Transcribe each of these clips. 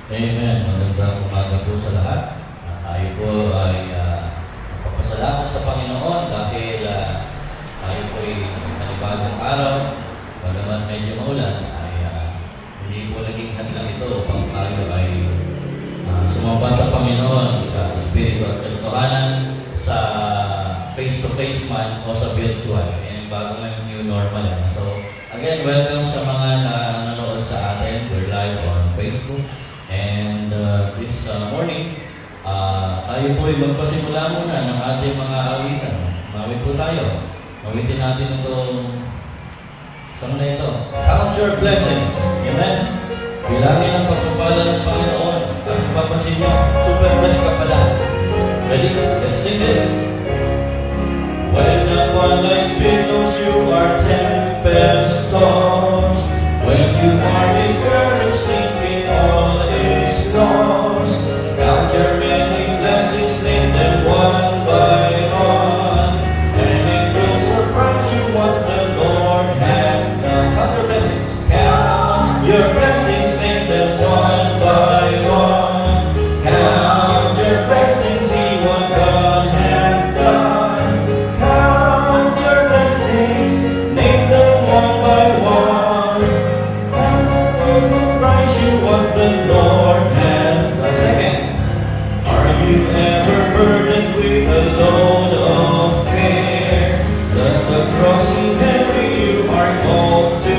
Amen. Magandang umaga po sa lahat. Tayo po ay magpapasalamat sa Panginoon dahil tayo po ay panibagong araw. Bagaman medyo maulan, ay hindi po naging hadlang ito upang tayo ay sumamba sa Panginoon sa Espiritu at katotohanan, sa face-to-face man o sa virtual. Yan yung bago ngayong new normal. So, again, welcome sa mga nanonood sa atin. We're live on Facebook. And this morning, tayo po ay magpasimula muna ng ating mga awitan. Mawit po tayo. Mawitin natin itong saan na ito? Count your blessings. Amen? Bilangin ang pagpapala ng Panginoon. At papansin nyo, super blessed ka pala. Ready? Let's sing this. When one lies belows you are tempest tossed. When you are discouraged, thinking all is lost. Count your many blessings, name them one by one, and it will surprise you what the Lord hath done. Count your blessings. Count your blessings, name them one by one. Count your blessings, see what God hath done. Count your blessings, name them one by one. Surprise you what the Lord hath done. Second, are you ever burdened with a load of care? Does the cross seem heavy you are called to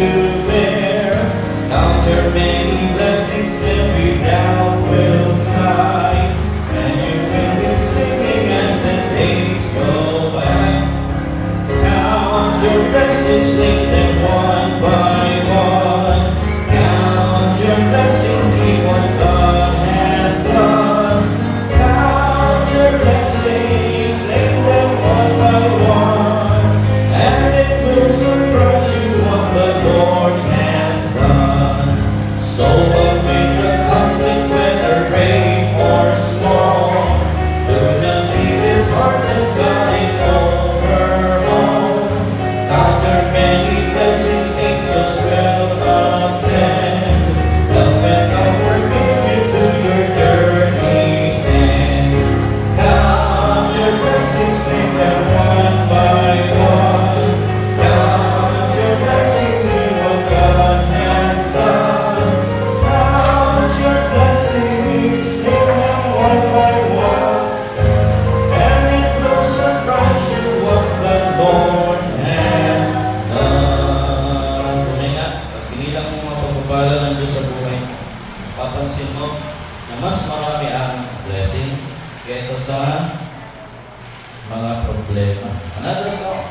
bear? Count your many blessings, every doubt will fly, and you will be singing as the days go by. Count your blessings, name them one by one. Count your blessings, see what God hath done. Count your blessings, name them one by one, and it will surprise you what the Lord hath done. So amid the conflict, whether great or small, do not be disheartened, God is over all. Count your many blessings, angels will attend. Come and comfort you to your journey's end. Count your blessings, name them one by one. Count your blessings, see what God hath done. Count your blessings, name them one by one, and it will surprise you what the Lord hath done. Tunay nga, pag pinilang mo mga pagpapala ng Diyos sa buhay, papansin mo na mas marami ang blessing kaysa sa mga problema. Another song.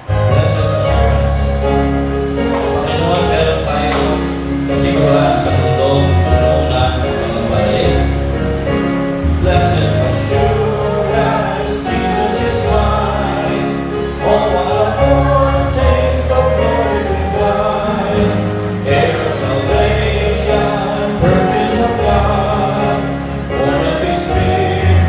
Blessed assurance. Panginoon, meron tayong kasigurahan sa mundo, una ng mga balik. Blessed assurance, Jesus is mine. Oh, what a foretaste of glory divine. Heir of salvation, purchase of God, born of His Spirit.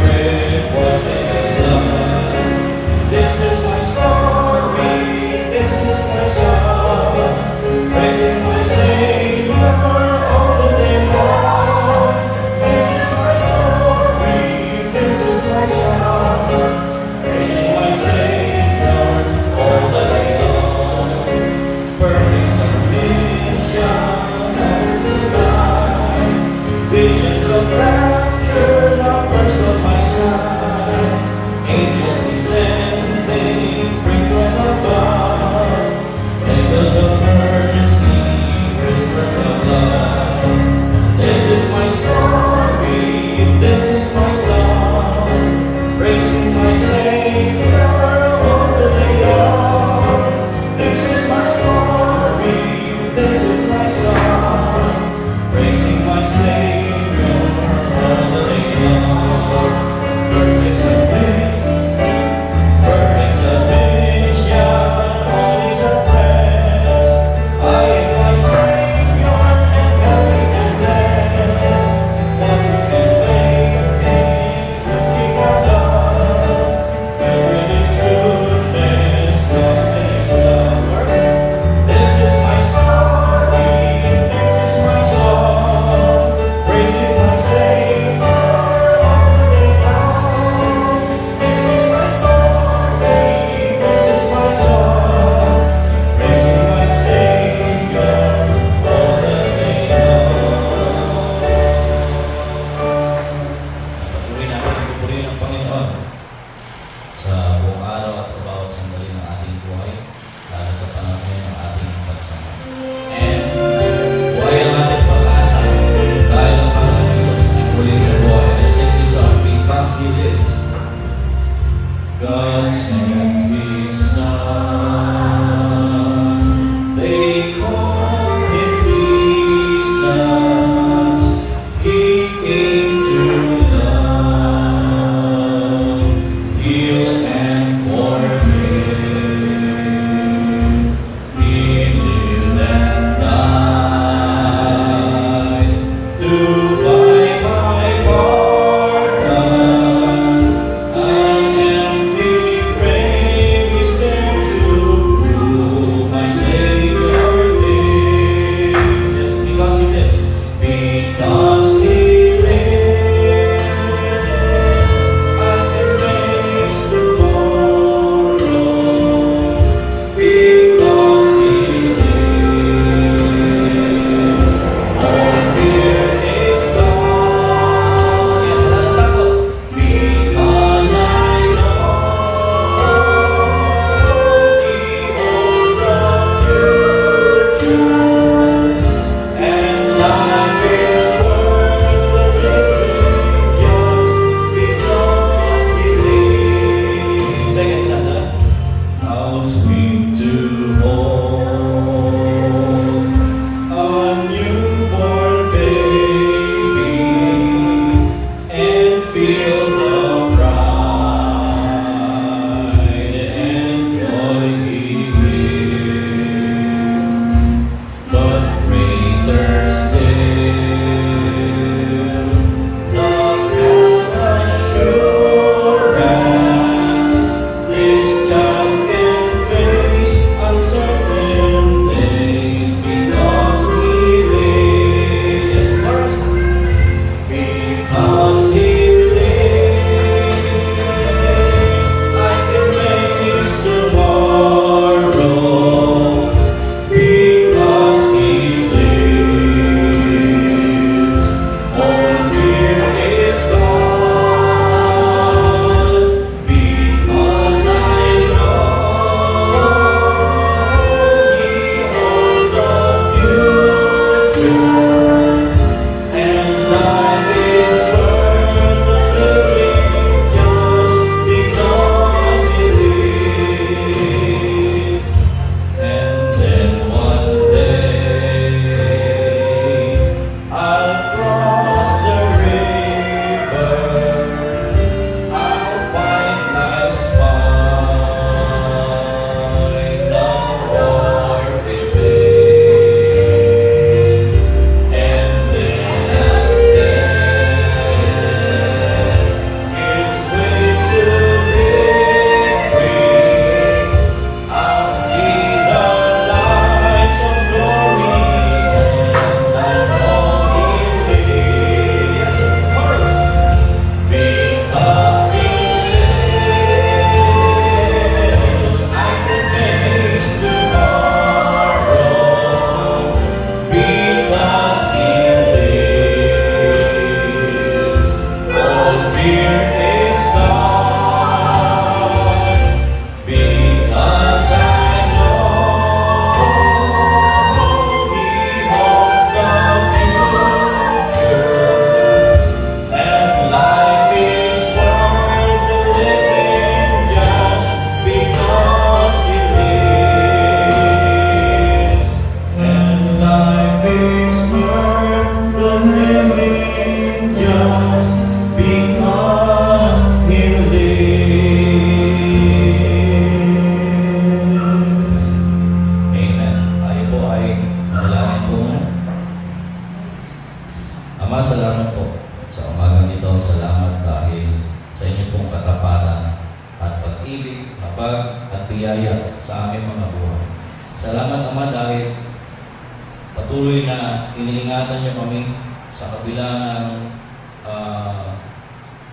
na iniingatan niyo kami sa kabila ng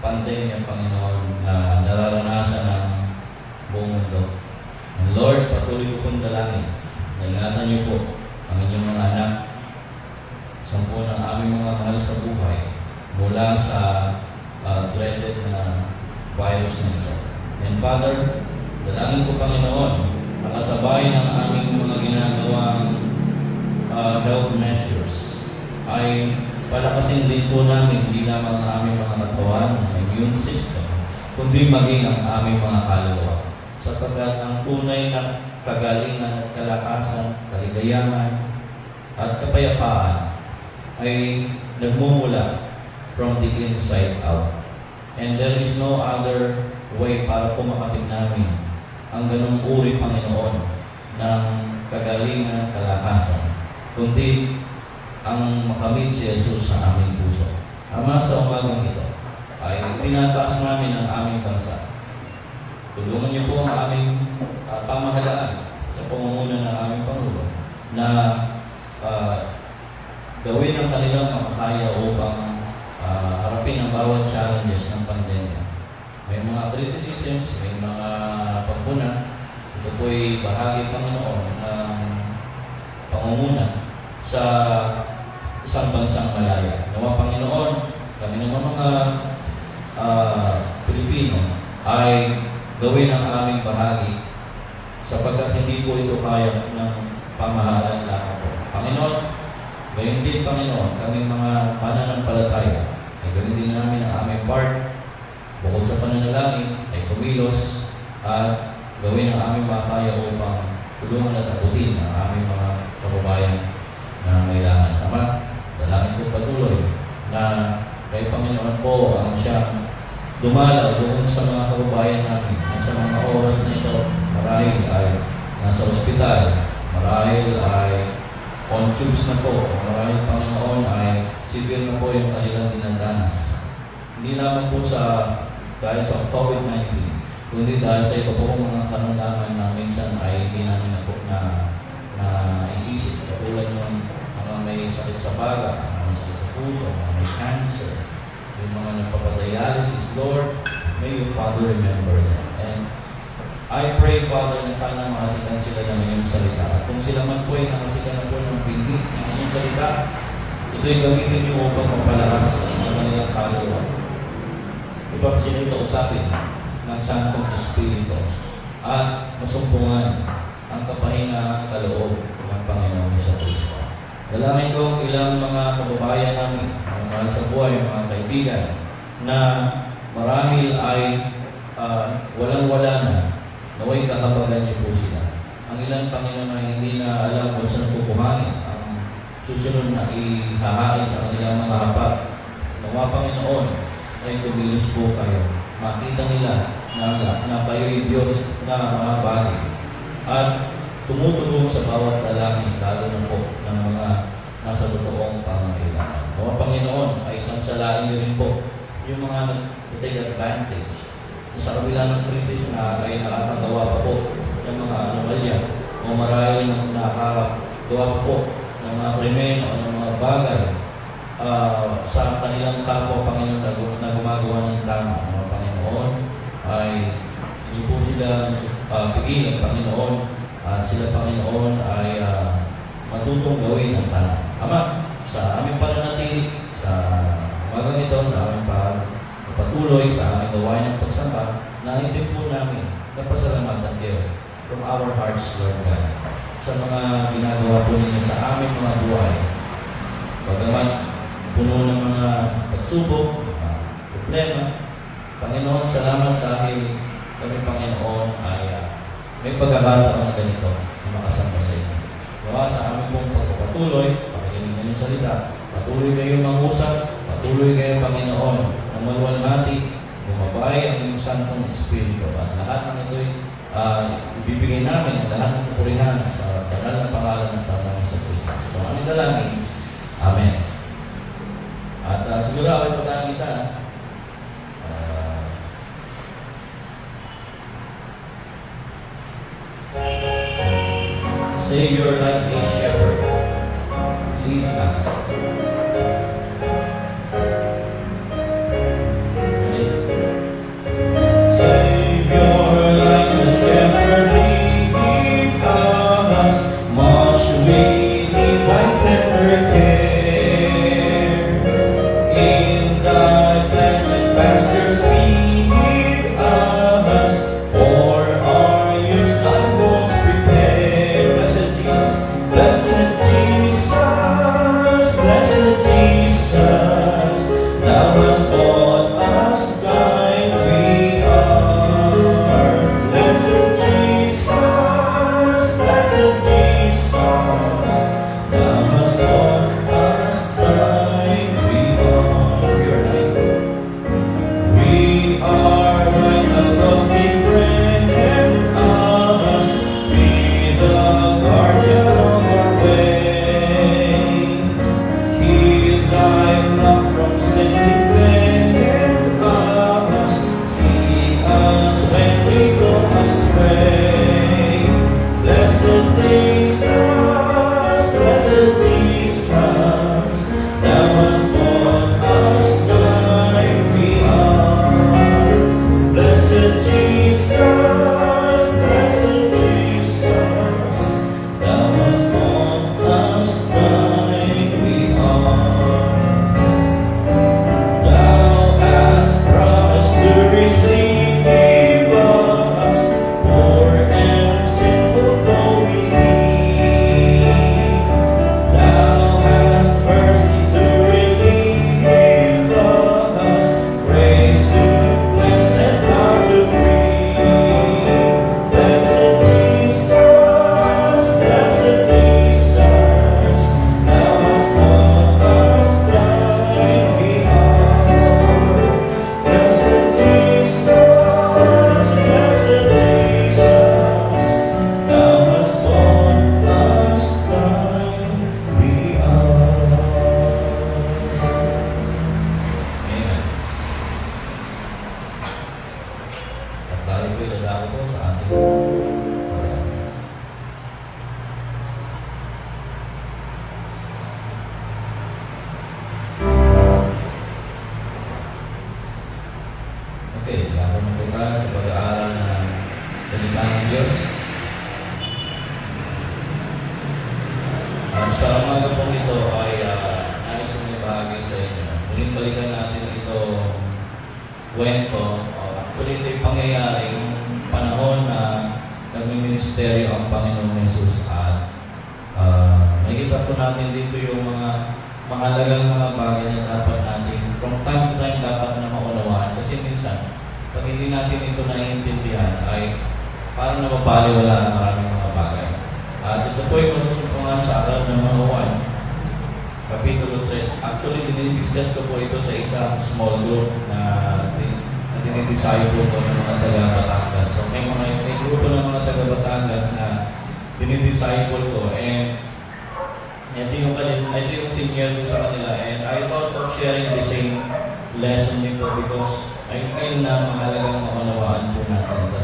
pandemya, Panginoon, na nararanasan ng buong mundo. And Lord, patuloy ko pong dalangin na ingatan niyo po ang inyong mga anak, sampu ng aming mga mahal sa buhay mula sa dreaded na virus na ito. And Father, dalangin ko, Panginoon, nakasabay ng aming mga ginagawang health measures ay palakasin din po namin hindi lamang ang aming mga katawan, ang immune system, kundi maging ang aming mga kaluluwa. Sapagkat ang tunay na kagalingan at kalakasan, kaligayahan at kapayapaan ay nagmumula from the inside out. And there is no other way para pumakapit namin ang ganung uri, Panginoon, ng kagalingan, kalakasan, kundi ang makamit si Jesus sa aming puso. Ama, sa umagang ito ay tinataas namin ang aming bansa. Tulungan niyo po ang aming pamahalaan sa pamumuno ng aming Pangulo na gawin ang kanilang makakaya upang harapin ang bawat challenges ng pandemya. May mga criticisms, may mga pagpuna. Ito po'y bahagi, Panginoon, ng pangunguna sa isang bansang malaya. Nawa, Panginoon, kami naman mga Pilipino ay gawin ang aming bahagi sapagkat hindi po ito kaya ng pamahalaan lamang po. Panginoon, gayon din, Panginoon, kaming mga mananampalataya ay gawin din namin ang aming part. Bukod sa pananalangin ay kumilos at gawin ang aming makakaya upang tulungan at abutin ang aming mga kababayan na kailangan. Ama, dalangin ko patuloy na kay Panginoon po ang siyang dumalaw doon sa mga kababayan namin na sa mga oras na ito marahil ay nasa ospital, marahil ay on tubes na po, marahil, Panginoon, ay severe na po yung kanilang dinadanas. Hindi lamang po dahil sa COVID-19, kundi dahil sa iba po mga karamdaman na minsan ay hindi namin na po na iisip. Katulad ng mga may sakit sa baga, mga may sakit sa puso, mga may cancer, yung mga nagpapadialysis. Lord, may you, Father, remember them. And I pray, Father, na sana makasikan sila ng inyong salita. At kung sila man po ay nakasikan na po ng pinggit ng inyong salita, ito'y gamitin niyo upang mapalakas ang kanilang kaluluwa. Upang sila kausapin ng Santong Espiritu at masumpungan ang kapahingaang kaloob ng Panginoon sa Kristo. Dalangin ko ilang mga kababayan namin, mga mahal sa buhay, mga kaibigan, na marahil ay walang-wala na, naway kakabagan niyo po sila. Ang ilang, Panginoon, ay hindi na alam kung saan kukuhanin ang susunod na ihahain sa kanilang mga hapat. Nawa, Panginoon, ay kumilos po kayo. Makita nila na kayo'y Diyos na mga bagay. At tumutulong sa bawat dalangin, lalo na po ng mga nasa totoong pangangailangan. Nawa, Panginoon, ay isang salain niyo rin po yung mga nag-take advantage sa kabila ng krisis na ay nakakagawa pa po ng mga anomalya o marahil ng nakakagawa pa po ng mga krimen o ng mga bagay sa kanilang kapwa, Panginoon, na gumagawa ng tama. Mga Panginoon, ay hindi po sila pigilan, Panginoon, at sila, Panginoon, ay matutong gawin ang tama. Ama, sa aming pananatili, sa umagang ito, sa aming patuloy, sa aming gawain ng pagsamba, nais din po namin na pasalamatan kayo from our hearts, Lord God, sa mga ginagawa po ninyo sa aming mga buhay. Bagamat puno ng mga pagsubok, problema, Panginoon, salamat dahil kami, Panginoon, ay may pagkakataon na ganito na makasama sa inyo. Gawa sa aming pong pagpapatuloy, pakikinig na yung salita, patuloy kayong mangusap, patuloy kayong, Panginoon, na maluwalhati, bumabay ang inyong Santong Espiritu. At lahat ng ito'y ibibigay namin ang lahat ng kapurihan sa banal na pangalan ng Panginoon sa Kristo. So, aming dalangin. Amen. At siguro ay pagkain isa, Savior, like a shepherd, lead us. Savior, like the shepherd, lead us, much we need thy tender care. In thy blessed pastures feed us, for our use thy walls prepare. Blessed Jesus, blessed Jesus, thou hast bought us thine we are. Blessed Jesus, blessed Jesus, thou hast bought us thine we are. We are like a lost befriend us, be the guardian of our way. Heal thy flock from sin, defend us, see us when we go astray. Blessed Jesus, blessed Jesus, thou hast bought us thine we are. Blessed Jesus, blessed Jesus, thou hast bought us thine we are. Thou hast promised to receive us, poor and sinful though we be. Thou hast mercy to relieve us, grace to cleanse and power to free. Blessed Jesus, blessed Jesus, thou hast bought us thine we are. Blessed Jesus, blessed Jesus, thou hast bought us thine we are. Amen. At tayo po'y lalako po sa ating orayan. Okay, lalako na po tayo sa pag-aaral ng salita ng Diyos. Sa umaga pong ito ay nais kong ibahagi sa inyo. Muling balikan natin itong kwento. Actually, ito'y pangyayari yung panahon na nagmi-ministeryo ang Panginoong Jesus at nakikita po natin dito yung mga mahalagang mga bagay na dapat natin from time to time dapat na maunawaan kasi minsan pag hindi natin ito naiintindihan ay parang napapaliwala ang maraming mga bagay. At ito po yung masusuntungan sa aral ng mga 1, Kapitulo 3. Actually, dinidiscuss ko po ito sa isang small group na dinidisciple ko ng mga taga-Batangas. So, may grupo ng mga taga-Batangas na dinidisciple ko. And ito yung senior ko sa kanila. And I thought of sharing the same lesson nito because ay kailangan mahalagang maunawaan po natin ito.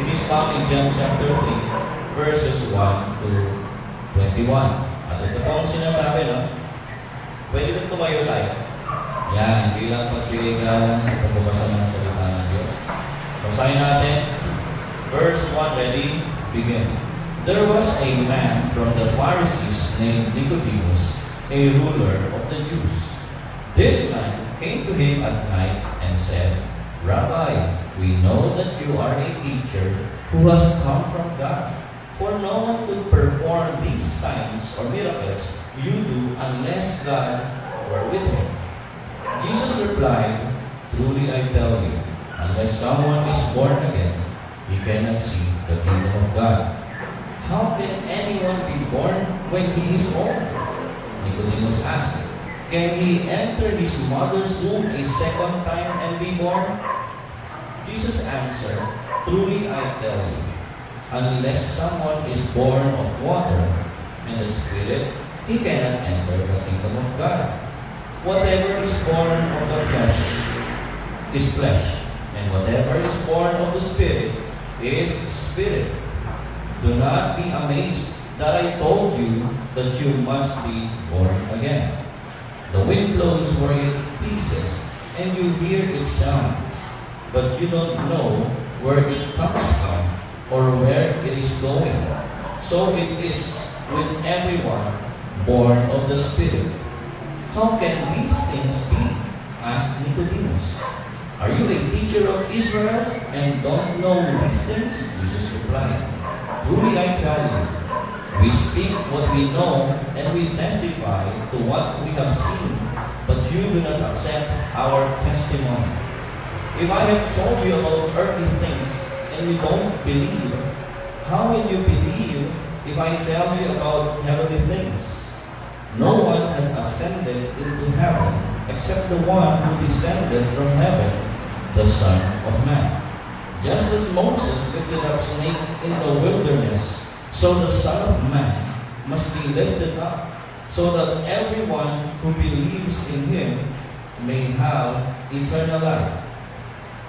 It is found in John chapter 3, verses 1 to 21. At ito po ang sinasabi, no? Pwede rin tumayo tayo. Yan, hindi lang pagbigay ka sa pagbabasa ng salita ng Diyos. Basahin natin. Verse 1, ready? Begin. There was a man from the Pharisees named Nicodemus, a ruler of the Jews. This man came to him at night and said, Rabbi, we know that you are a teacher who has come from God. For no one could perform these signs or miracles you do unless God were with him. Jesus replied, Truly I tell you, unless someone is born again, he cannot see the kingdom of God. How can anyone be born when he is old? Nicodemus asked, Can he enter his mother's womb a second time and be born? Jesus answered, Truly I tell you, unless someone is born of water and the Spirit, he cannot enter the kingdom of God. Whatever is born of the flesh is flesh, and whatever is born of the Spirit is spirit. Do not be amazed that I told you that you must be born again. The wind blows where it pleases, and you hear its sound, but you don't know where it comes from or where it is going. So it is with everyone born of the Spirit. How can these things be? Asked Nicodemus. Are you a teacher of Israel and don't know these things? Jesus replied, truly I tell you, we speak what we know and we testify to what we have seen, but you do not accept our testimony. If I have told you about earthly things and you don't believe, how will you believe if I tell you about heavenly things? No one has ascended into heaven except the one who descended from heaven, the Son of Man. Just as Moses lifted up snake in the wilderness, so the Son of Man must be lifted up, so that everyone who believes in him may have eternal life.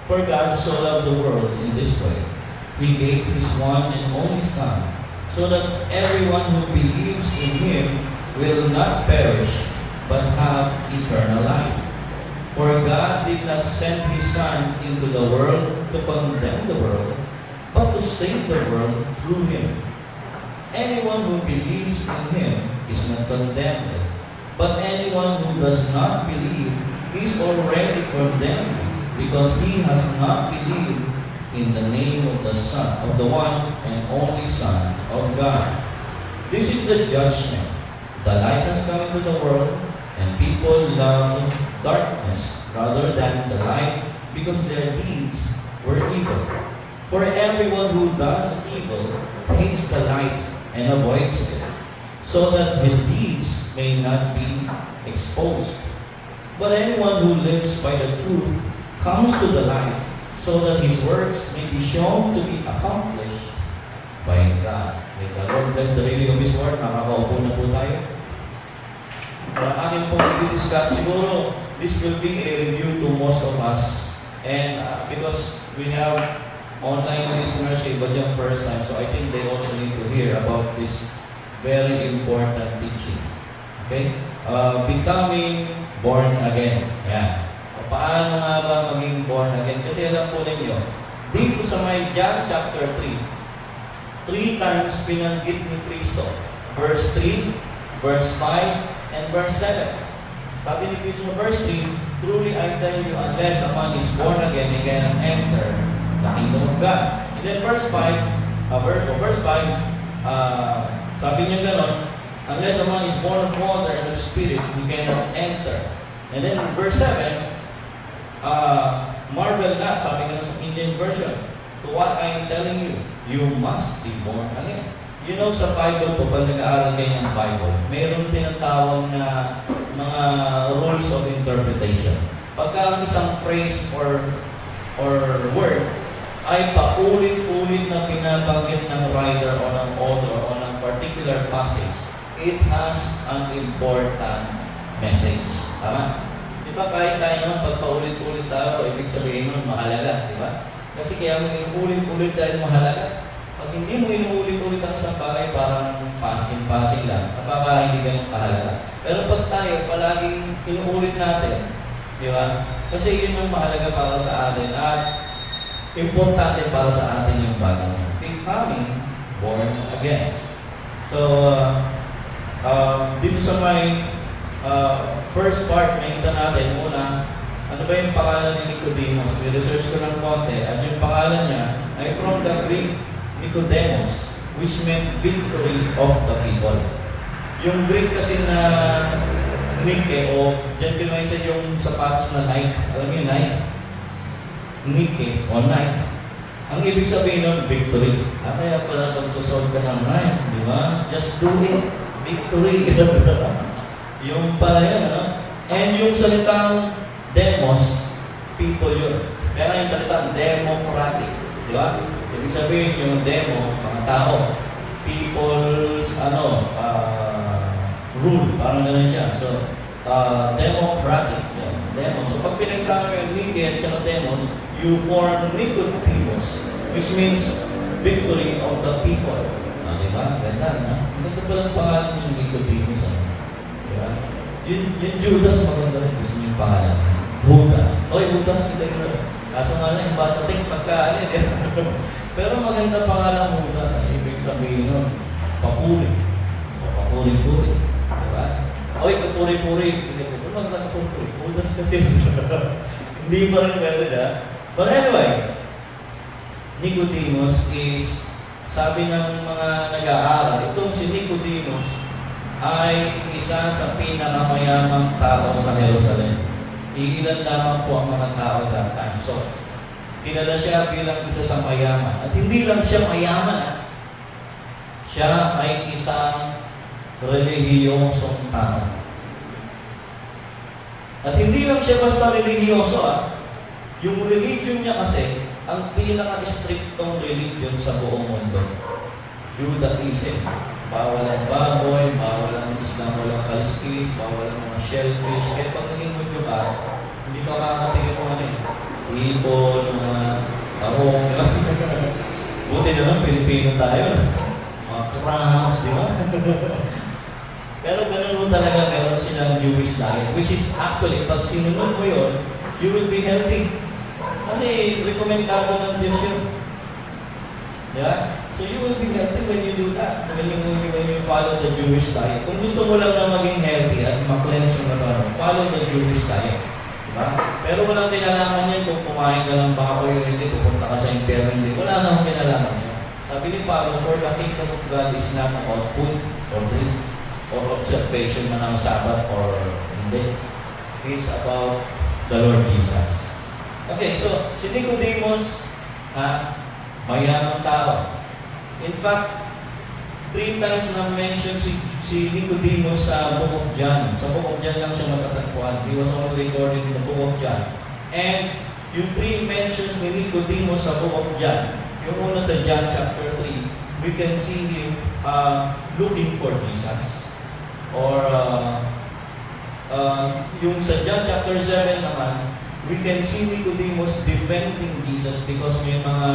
For God so loved the world in this way. He gave his one and only Son, so that everyone who believes in him will not perish, but have eternal life. For God did not send his Son into the world to condemn the world, but to save the world through him. Anyone who believes in him is not condemned, but anyone who does not believe is already condemned, because he has not believed in the name of the Son, of the one and only Son of God. This is the judgment. The light has come into the world, and people love darkness rather than the light, because their deeds were evil. For everyone who does evil hates the light and avoids it, so that his deeds may not be exposed. But anyone who lives by the truth comes to the light, so that his works may be shown to be accomplished by God. May the Lord bless the reading of His Word. Nakakaupo na po tayo. Akin pong i-discuss, siguro this will be a review to most of us. And because we have online listeners, but yung first time, so I think they also need to hear about this very important teaching. Okay? Becoming born again. Yan. Paano nga ba maging born again? Kasi alam po ninyo, dito sa may John chapter 3, 3 times pinanggit ni Kristo. Verse 3, verse 5, and verse 7. Sabi ni Kristo sa verse 3, truly I tell you, unless a man is born again, he cannot enter the kingdom of God. And then verse 5, sabi niya gano'n, unless a man is born of water and of spirit, he cannot enter. And then verse 7, marvel not, sabi nga sa King James Version, to what I am telling you, you must be born again. You know, sa Bible po, pag nag-aaral kayo ng Bible, mayroon tinatawag na mga rules of interpretation. Pagka ang isang phrase or word ay paulit-ulit na pinabanggit ng writer o ng author o ng particular passage, it has an important message. Tama? Di ba kahit tayo naman pag paulit-ulit tayo, ibig sabihin nun mahalaga, di ba? Kasi kaya mo inuulit-ulit dahil mahalaga. Pag hindi mo inuulit-ulit ang isang bagay, parang passing lang, baka hindi ganun kahalaga. Pero pag tayo palaging inuulit natin, di ba? Kasi yun ang mahalaga para sa atin at importante para sa atin yung bagay. Becoming born again. So, dito sa may first part, nakita natin, una, ano ba yung pangalan ni Nicodemus? I-research ko ng konti. At yung pangalan niya ay from the Greek Nicodemus, which meant victory of the people. Yung Greek kasi na Nike, o dyan pinaysa yung sapatos na Nike. Alam niyo Nike? Nike o Nike. Ang ibig sabihin nun, victory. Kaya pala pagsasolve ka ng Nike, di ba? Just do it. Victory. Yung pala yan, ano? And yung salitang demos, people yun. Kaya yung salitang democratic. Di ba? Ibig sabihin yung demo, mga tao. People's, rule. Parang ganun siya. So, democratic. Yan. Demo. So, pag pinagsama yung Nike at saka demos, you form Nicodemus, which means victory of the people. Diba? Ganda, no? Maganda palang pangalan yung Nicodemus. Diba? Yung Judas, maganda rin. Gusto niyo yung pangalan. Judas. Oy, Judas, hindi ko na. Kaso nga lang, yung bata ting pagkaalin. Pero maganda pangalan Judas. Ang ibig sabihin nun, papuri. O papuri-puri. Diba? Oy, papuri-puri. Hindi ko maganda papuri. Judas kasi. Hindi pa rin pwede, ha? But anyway, Nicodemus is, sabi ng mga nag-aaral, itong si Nicodemus ay isa sa pinakamayamang tao sa Jerusalem. Iilan lamang po ang mga tao that time. So, kilala siya bilang isa sa mayaman. At hindi lang siya mayaman, siya ay isang relihiyosong tao. At hindi lang siya basta relihiyoso, yung religion niya kasi, ang pinaka-strictong religion sa buong mundo. Judaism. Bawal ang baboy, bawal ang Islam, walang kaliskis, bawal ang mga shellfish. Kaya pag naging mundo ka, hindi ka makakatingin mo ano eh. Ibon, mga tahong, buti naman, Pilipino tayo. Mga crabs, di ba? Pero ganun mo talaga, meron silang Jewish diet, which is actually, pag sinunod mo yun, you will be healthy. Kasi rekomendado ng Diyos yun. Yeah? So you will be healthy when you do that. When you follow the Jewish diet. Kung gusto mo lang na maging healthy at ma-cleanse yung katawan, follow the Jewish diet. Diba? Pero walang kinalaman yan kung kumain ka ng baboy o hindi, pupunta ka sa impyerno hindi. Wala na akong kinalaman yan. Sabi ni Pablo, for the kingdom of God is not about food or drink or observation man ng Sabbath or hindi. It's about the Lord Jesus. Okay, so si Nicodemus, mayamang tao. In fact, 3 times na mention si Nicodemus sa Book of John. Sa Book of John lang siya matatagpuan. He was only recorded in the Book of John. And yung 3 mentions ni Nicodemus sa Book of John, yung una sa John chapter 3, we can see him looking for Jesus. Or yung sa John chapter 7 naman, we can see Nicodemus defending Jesus because may mga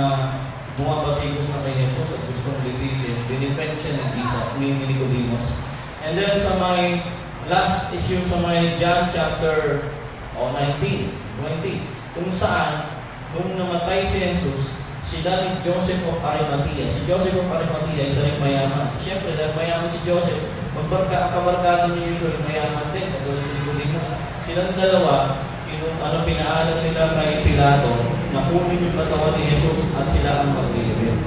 batikos na kay Jesus at gustong lipisin. Dinefend siya ni Jesus, ni Nicodemus. And then sa may last is yung sa may John chapter 19, 20, kung saan nung namatay si Jesus, sila ni Joseph of Arimathea. Si Joseph of Arimathea, isa rin mayaman. Siyempre, dahil mayaman si Joseph, kabarkado niya usually mayaman din, katulad si Nicodemus. Silang dalawa, pinaalam nila kay Pilato na kunin yung katawan ni Jesus at sila ang maglilibing.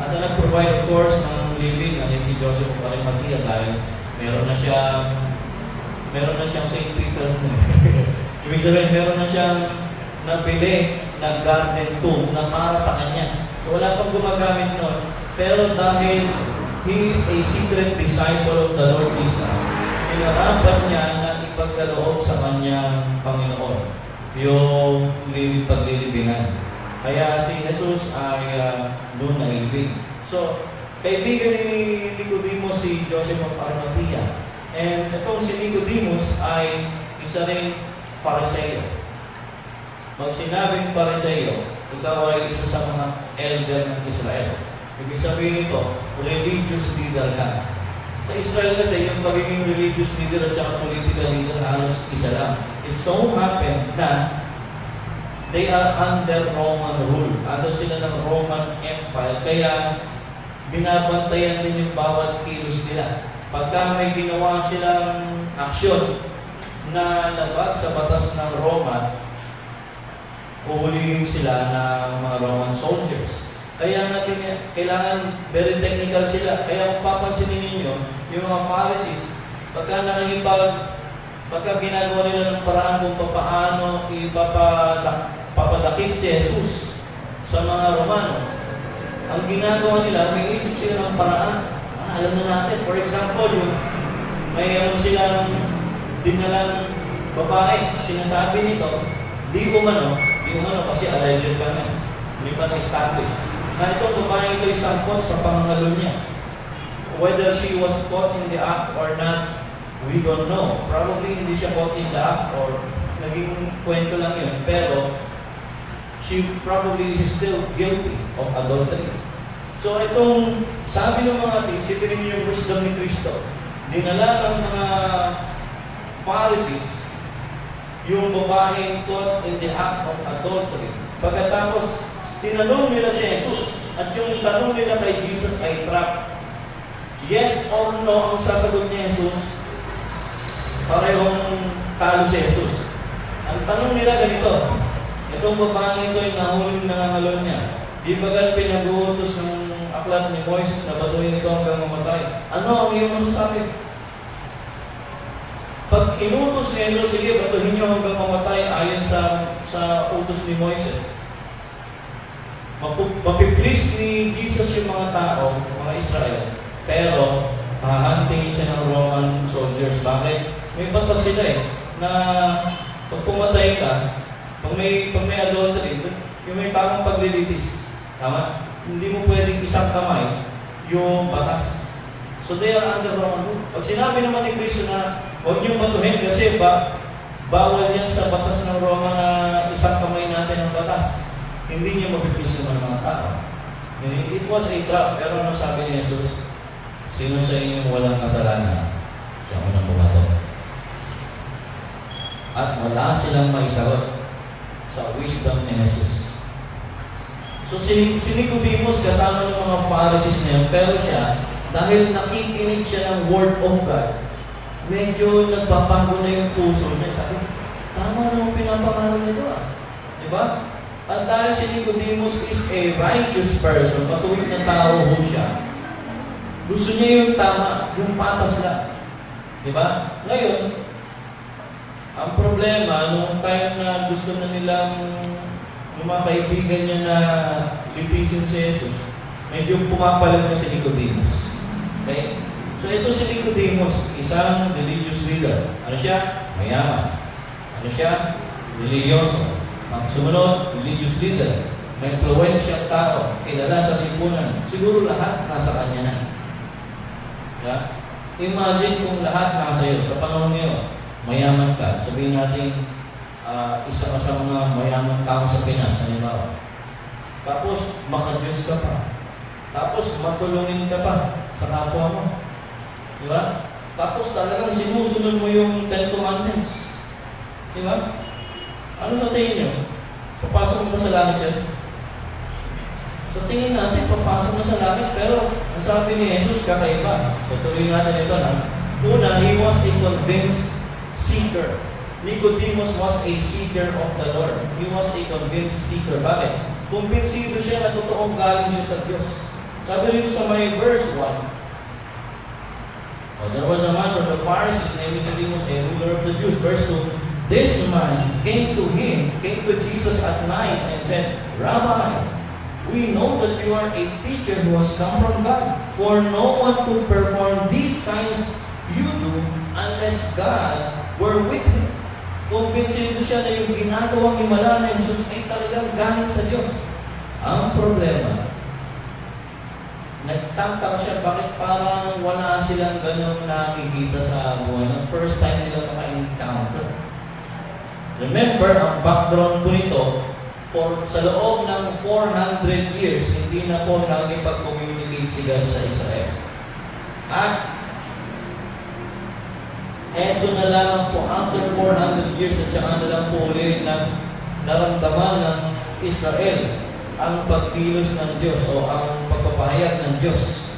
At ang nag-provide of course ng living ay si Joseph of Arimathea dahil meron na siyang St. Peter's. Ibig sabihin, meron na siyang nabili na garden tomb na para sa kanya. So wala pang gumagamit nun. Pero dahil he is a secret disciple of the Lord Jesus, inarapan niya na ipagkaloob sa kanyang Panginoon yung paglilibingan. Kaya si Jesus ay doon nailibing. So, kaibigan ni Nicodemus si Joseph of Arimathea. And itong si Nicodemus ay isa rin Pariseo. Pag sinabing Pariseo, ikaw ay isa sa mga elder ng Israel. Ibig sabihin ito, religious leader ka. Sa Israel kasi, yung pagiging religious leader at saka political leader, halos isa lang. It so happened na they are under Roman rule. Under sila ng Roman Empire. Kaya, binabantayan din yung bawat kilos nila. Pagka may ginawa silang aksyon na labag sa batas ng Roma, huhulihin sila ng mga Roman soldiers. Kaya natin, kailangan very technical sila. Kaya kung papansinin ninyo, yung mga Pharisees, pagka ginagawa nila ng paraan kung paano ipapadakip si Jesus sa mga Romano, ang ginagawa nila, may isip sila ng paraan. Alam na natin, for example, yung mayroon silang dinalang babae, sinasabi nito, di umano kasi alleged pa na, hindi pa na-establish. Na itong babae ito ay sangkot sa pangangalo niya. Whether she was caught in the act or not, we don't know. Probably hindi siya caught in the act or naging kwento lang yun. Pero, she probably is still guilty of adultery. So itong sabi ng mga things, isipin niyo yung wisdom ni Kristo. Dinala ng mga Pharisees yung babaeng caught in the act of adultery. Pagkatapos, tinanong nila si Jesus at yung tanong nila kay Jesus ay trap. Yes or no ang sasagot ni Jesus, parehong talo si Jesus. Ang tanong nila ganito, itong babaeng ito ay nahuling nangangalon niya. Di bagal pinag-uutos ng aklat ni Moises na batuhin ito hanggang mamatay. Ano ang iyong masasabi? Pag inutos ni Jesus, sige, batuhin niyo hanggang mamatay ayon sa utos ni Moises. Mapiplease ni Jesus yung mga tao, mga Israel, pero hahantingin siya ng Roman soldiers. Bakit? May batas sila na pag pumatay ka, pag may adultery, yung may tamang paglilitis. Tama? Hindi mo pwedeng isang kamay yung batas. So they are under Roman rule. Pag sinabi naman ni Kristo na huwag niyong batuhin kasi bawal yan sa batas ng Roma na isang kamay natin ang batas. Hindi niya mapipis naman ng mga tao. It was a trap. Pero ano sabi ni Jesus? Sino sa inyo walang kasalanan? Siya unang bumato. At wala silang maisagot sa wisdom ni Jesus. So si Nicodemus kasama ng mga Pharisees na yun, pero siya, dahil nakikinig siya ng Word of God, medyo nagbabago na yung puso niya. Sabi, tama naman pinapangalan nito Diba? At dahil si Nicodemus is a righteous person, matuwid na tao ho siya, gusto niya yung tama, yung patas lang. Diba? Ngayon, ang problema, nung time na gusto na nilang yung mga kaibigan niya na litisin si Jesus, medyo pumapalag na si Nicodemus. Okay? So ito si Nicodemus, isang religious leader. Ano siya? Mayaman. Ano siya? Religyoso. Ang sumunod, religious leader. May influensyang tao, kilala sa lipunan. Siguro lahat nasa kanya na. Yeah? Imagine kung lahat nasa iyo. Sa panahon ngayon, mayaman ka. Sabihin natin, isa ka sa mga mayamang tao sa Pinas, halimbawa. Tapos, makadiyos ka pa. Tapos, matulungin ka pa sa kapwa mo. Di ba? Tapos, talagang sinusunod mo yung Ten Commandments. Di ba? Ano sa tingin nyo? Papasok mo sa langit yan? Sa tingin natin, papasok mo sa langit. Pero, ang sabi ni Jesus, kakaiba. Tutuloy natin ito na. Una, he was a convinced seeker. Nicodemus was a seeker of the Lord. He was a convinced seeker. Bakit? Kumbinsido siya na totoong galing siya sa Diyos. Sabi rito sa may verse 1, there was a man from the Pharisees named Nicodemus, a ruler of the Jews. Verse 2, this man came to Jesus at night and said, Rabbi, we know that you are a teacher who has come from God. For no one could perform these signs you do unless God were with him. Kumbinsido siya na yung ginagawang himala na Jesus ay talagang galing sa Diyos. Ang problema, nagtangka siya bakit parang wala silang ganong nakikita sa buhay. First time nila maka-encounter. Remember, ang background po nito, sa loob ng 400 years, hindi na po nakipag-communicate sila sa Israel. At eto na lang po, after 400 years, at saka na lang po ulit na naramdaman ng Israel ang pagkilos ng Diyos o ang pagpapahayag ng Diyos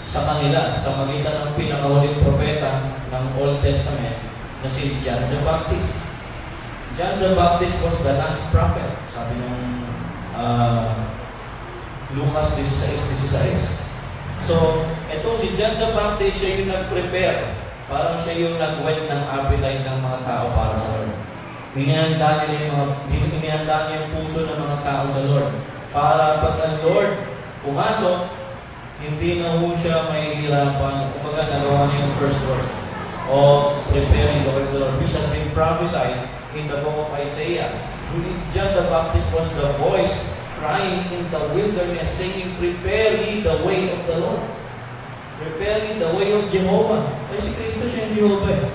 sa kanila sa magitan ng pinakahuling propeta ng Old Testament na si John the Baptist. John the Baptist was the last prophet, sabi ng Lucas 16:16. So, itong si John the Baptist, siya yung nag-prepare. Parang siya yung nag-wet ng appetite ng mga tao para sa Lord. Inihanda niya yung puso ng mga tao sa Lord. Para pag ang Lord pumasok, hindi na ho siya mahihirapan. Kumbaga, nagawa niya yung first word of preparing the way of the Lord. This has been prophesied in the book of Isaiah. John the Baptist was the voice crying in the wilderness, singing, prepare ye the way of the Lord. Preparing the way of Jehovah. Ay, si Kristo siya yung Jehovah.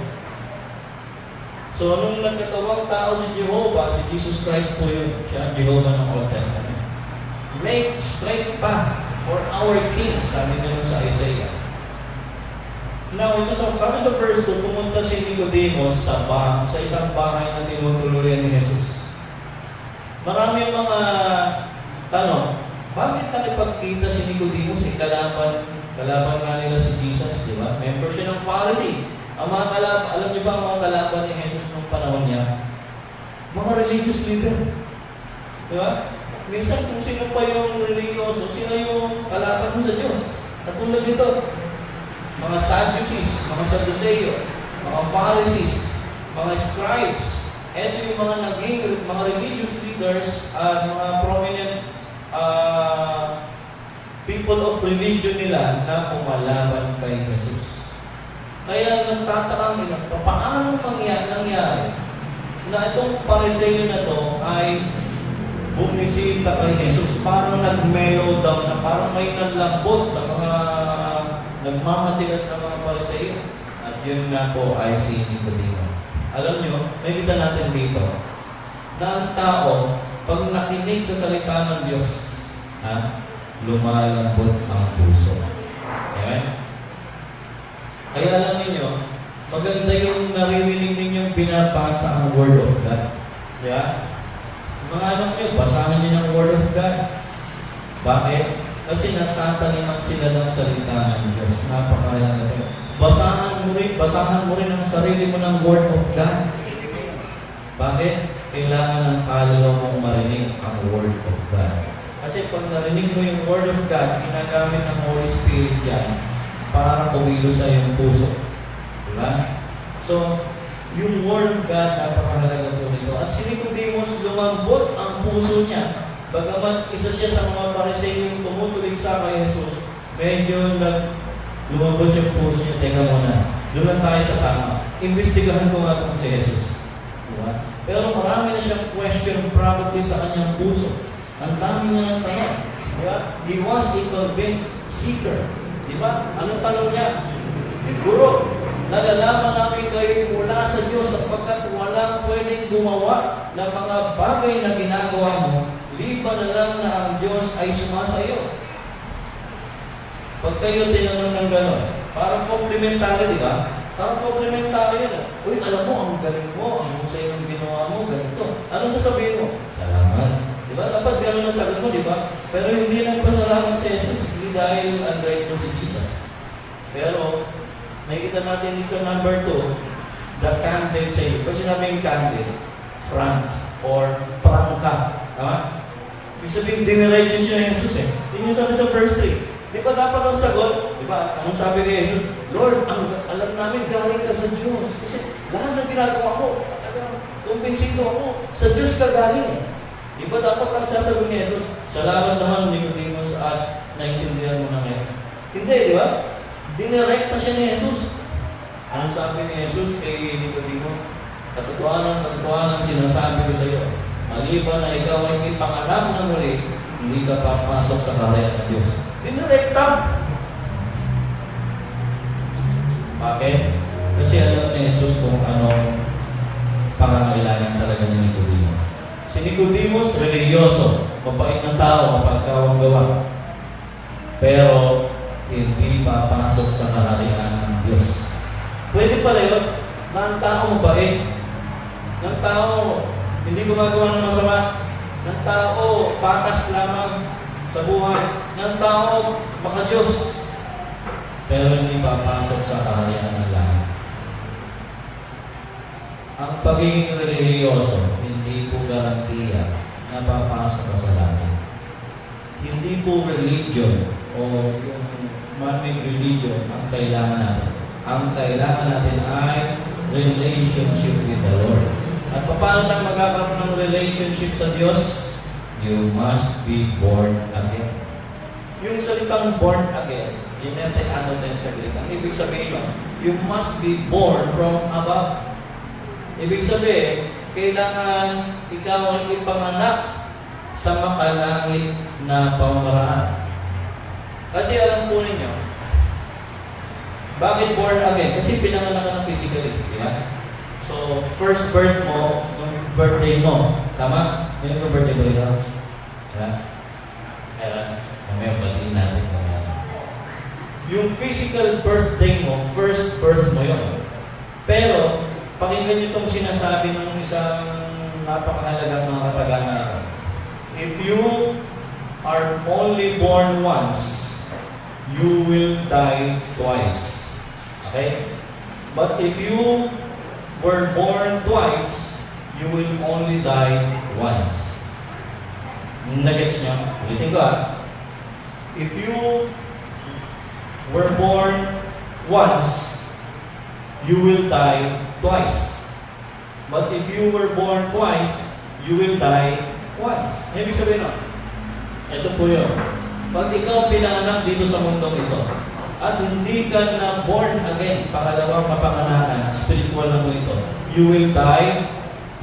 So, nung nagkatawang tao si Jehovah, si Jesus Christ po yun. Siya ang Jehovah ng Old Testament. Make straight path for our King, sabi naman sa Isaiah. Now, ito sabi sa verse 2, pumunta si Nicodemos sa isang bahay na tinutuluyan ni Jesus. Marami yung mga tanong, bakit nakipagkita si Nicodemos? Kalaban nga nila si Jesus, di ba? Member siya ng Pharisee. Alam niyo ba ang mga kalaban ni Jesus nung panahon niya? Mga religious leader. Di ba? Minsan kung sino pa yung religyoso, sino yung kalaban mo sa Diyos. Katulad dito, mga Sadducees, mga Sadduseo, mga Pharisees, mga Scribes, ito yung mga mga religious leaders at mga prominent people of religion nila na kumalaban kay Jesus. Kaya nagtataka nila, paano nangyari na itong Pariseo na to ay bumisita kay Jesus, parang nag-mellow down na, parang may nanlambot sa mga nagmamatigas na mga Pariseo. At yun nga po ay si Nicodemo. Alam nyo, nakita natin dito na ang tao, pag nakinig sa salita ng Diyos, lumalambot ang puso. Amen? Kaya alam niyo, maganda yung naririnig ninyong binabasa ang Word of God. Yeah? Mga anak nyo, basahan niyo ng Word of God. Bakit? Kasi natataniman sila ng salita ng Diyos. Napakalaga ito. Basahan mo rin ang sarili mo ng Word of God. Bakit? Kailangan ng kaluluwa mong marinig ang Word of God. Kasi pag narinig mo yung Word of God, ginagamit ng Holy Spirit yan para kumilo sa iyong puso. Diba? So, yung Word of God, napakahalaga po nito. At si Nicodemos, lumambot ang puso niya. Bagamat isa siya sa mga Pariseo yung tumutulig sa kay Jesus, medyo lumambot yung puso niya. Teka muna, doon lang tayo sa tama. Imbestigahan ko nga itong si Jesus. Diba? Pero marami na siyang question probably sa kanyang puso. Ang dami niya ng tanong. Diba? He was a convinced seeker. Diba? Anong tanong niya? Guro, nalalaman namin kayo mula sa Diyos sapagkat walang pwedeng gumawa ng mga bagay na ginagawa mo, liban na lang na ang Diyos ay sumasayo. Pag kayo tinanong ng gano'n, parang complimentary, di ba? Parang complimentary yun. Uy, alam mo, ang galing mo, ang husay ng ginawa mo, ganito. Anong sasabihin mo? Salamat. Di ba? Dapat gano'n ang sagot mo, di ba? Pero hindi nagpasalamat si Jesus. Hindi dahil ungrateful si Jesus. Pero, nakikita natin dito number 2, the candid say. Pag sinabing candid, frank or prangka. Tama? Ibig sabihin, diniretso siya ng Jesus eh. Yun yung sabi sa verse 3. Di ba dapat ang sagot? Di ba? Anong sabi kay Jesus? Lord, alam namin galing ka sa Diyos. Kasi lahat ng ginagawa ko, kumbinsido ako, sa Diyos ka galing. Di ba dapat ang sasagot ni Jesus? Salamat naman, Nicodemos, at naintindihan mo na ngayon. Hindi, di ba? Dinirekta siya ni Jesus. Anong sabi ni Jesus kay Nicodemo? Katotohanan sinasabi ko sa iyo. Maliban na ikaw ay ipanganak na muli, hindi ka papasok sa kaharian ng Diyos. Dinirekta. Bakit? Kasi alam ni Jesus kung anong pangangailangan talaga ni Nicodemo. Si Nicodemos, religyoso, mabait ng tao, mapagkawang gawa. Pero, hindi papasok sa kaharian ng Diyos. Pwede pala yun, na ang tao mabait, ng tao hindi gumagawa ng masama, ng tao patas lamang sa buhay, ng tao baka Diyos, pero hindi papasok sa kaharian ng langit. Ang pagiging religyoso, hindi po garantiya na papasok ka sa langit. Hindi po religion o yung man-made religion ang kailangan natin. Ang kailangan natin ay relationship with the Lord. At paano tayo magkakaroon ng relationship sa Diyos? You must be born again. Yung salitang born again, genetic anoten sa Greek, ang ibig sabihin nun, you must be born from above. Ibig sabihin, kailangan ikaw ay ipanganak sa makalangit na pamamaraan. Kasi alam po ninyo, bakit born again? Kasi pinanganak ka ng physically. Yeah? So, first birth mo, yung birthday mo. Tama? Yun yung birthday mo ikaw? Yeah? Kaya, mamaya batiin natin. yung physical birthday mo, first birth mo yun. Pero, pakinggan niyo itong sinasabi ng isang napakahalagang mga katagahan. If you are only born once, you will die twice. Okay? But if you were born twice, you will only die once. Nagets niyo? Ulitin ko If you were born once, you will die twice. But if you were born twice, you will die once. Ibig sabihin ito po yun. Pag ikaw pinanganak dito sa mundong ito, at hindi ka na born again, pangalawang mapanganakan, spiritual na mo ito, you will die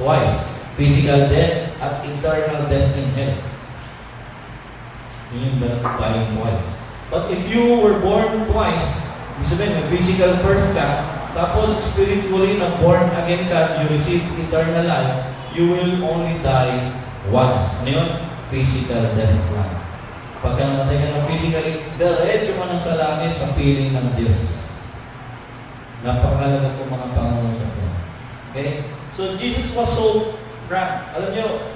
twice. Physical death at eternal death in hell. Yun yung dying twice. But if you were born twice, ibig sabihin, may physical birth ka, tapos spiritually na born again ka, you receive eternal life, you will only die once. Ano yun? Physical death lang. Pagka namatay ka ng physically, diretso ka na sa langit sa piling ng Diyos. Napakalaga po mga pangungusap ko. Okay? So, Jesus was so frank. Alam nyo,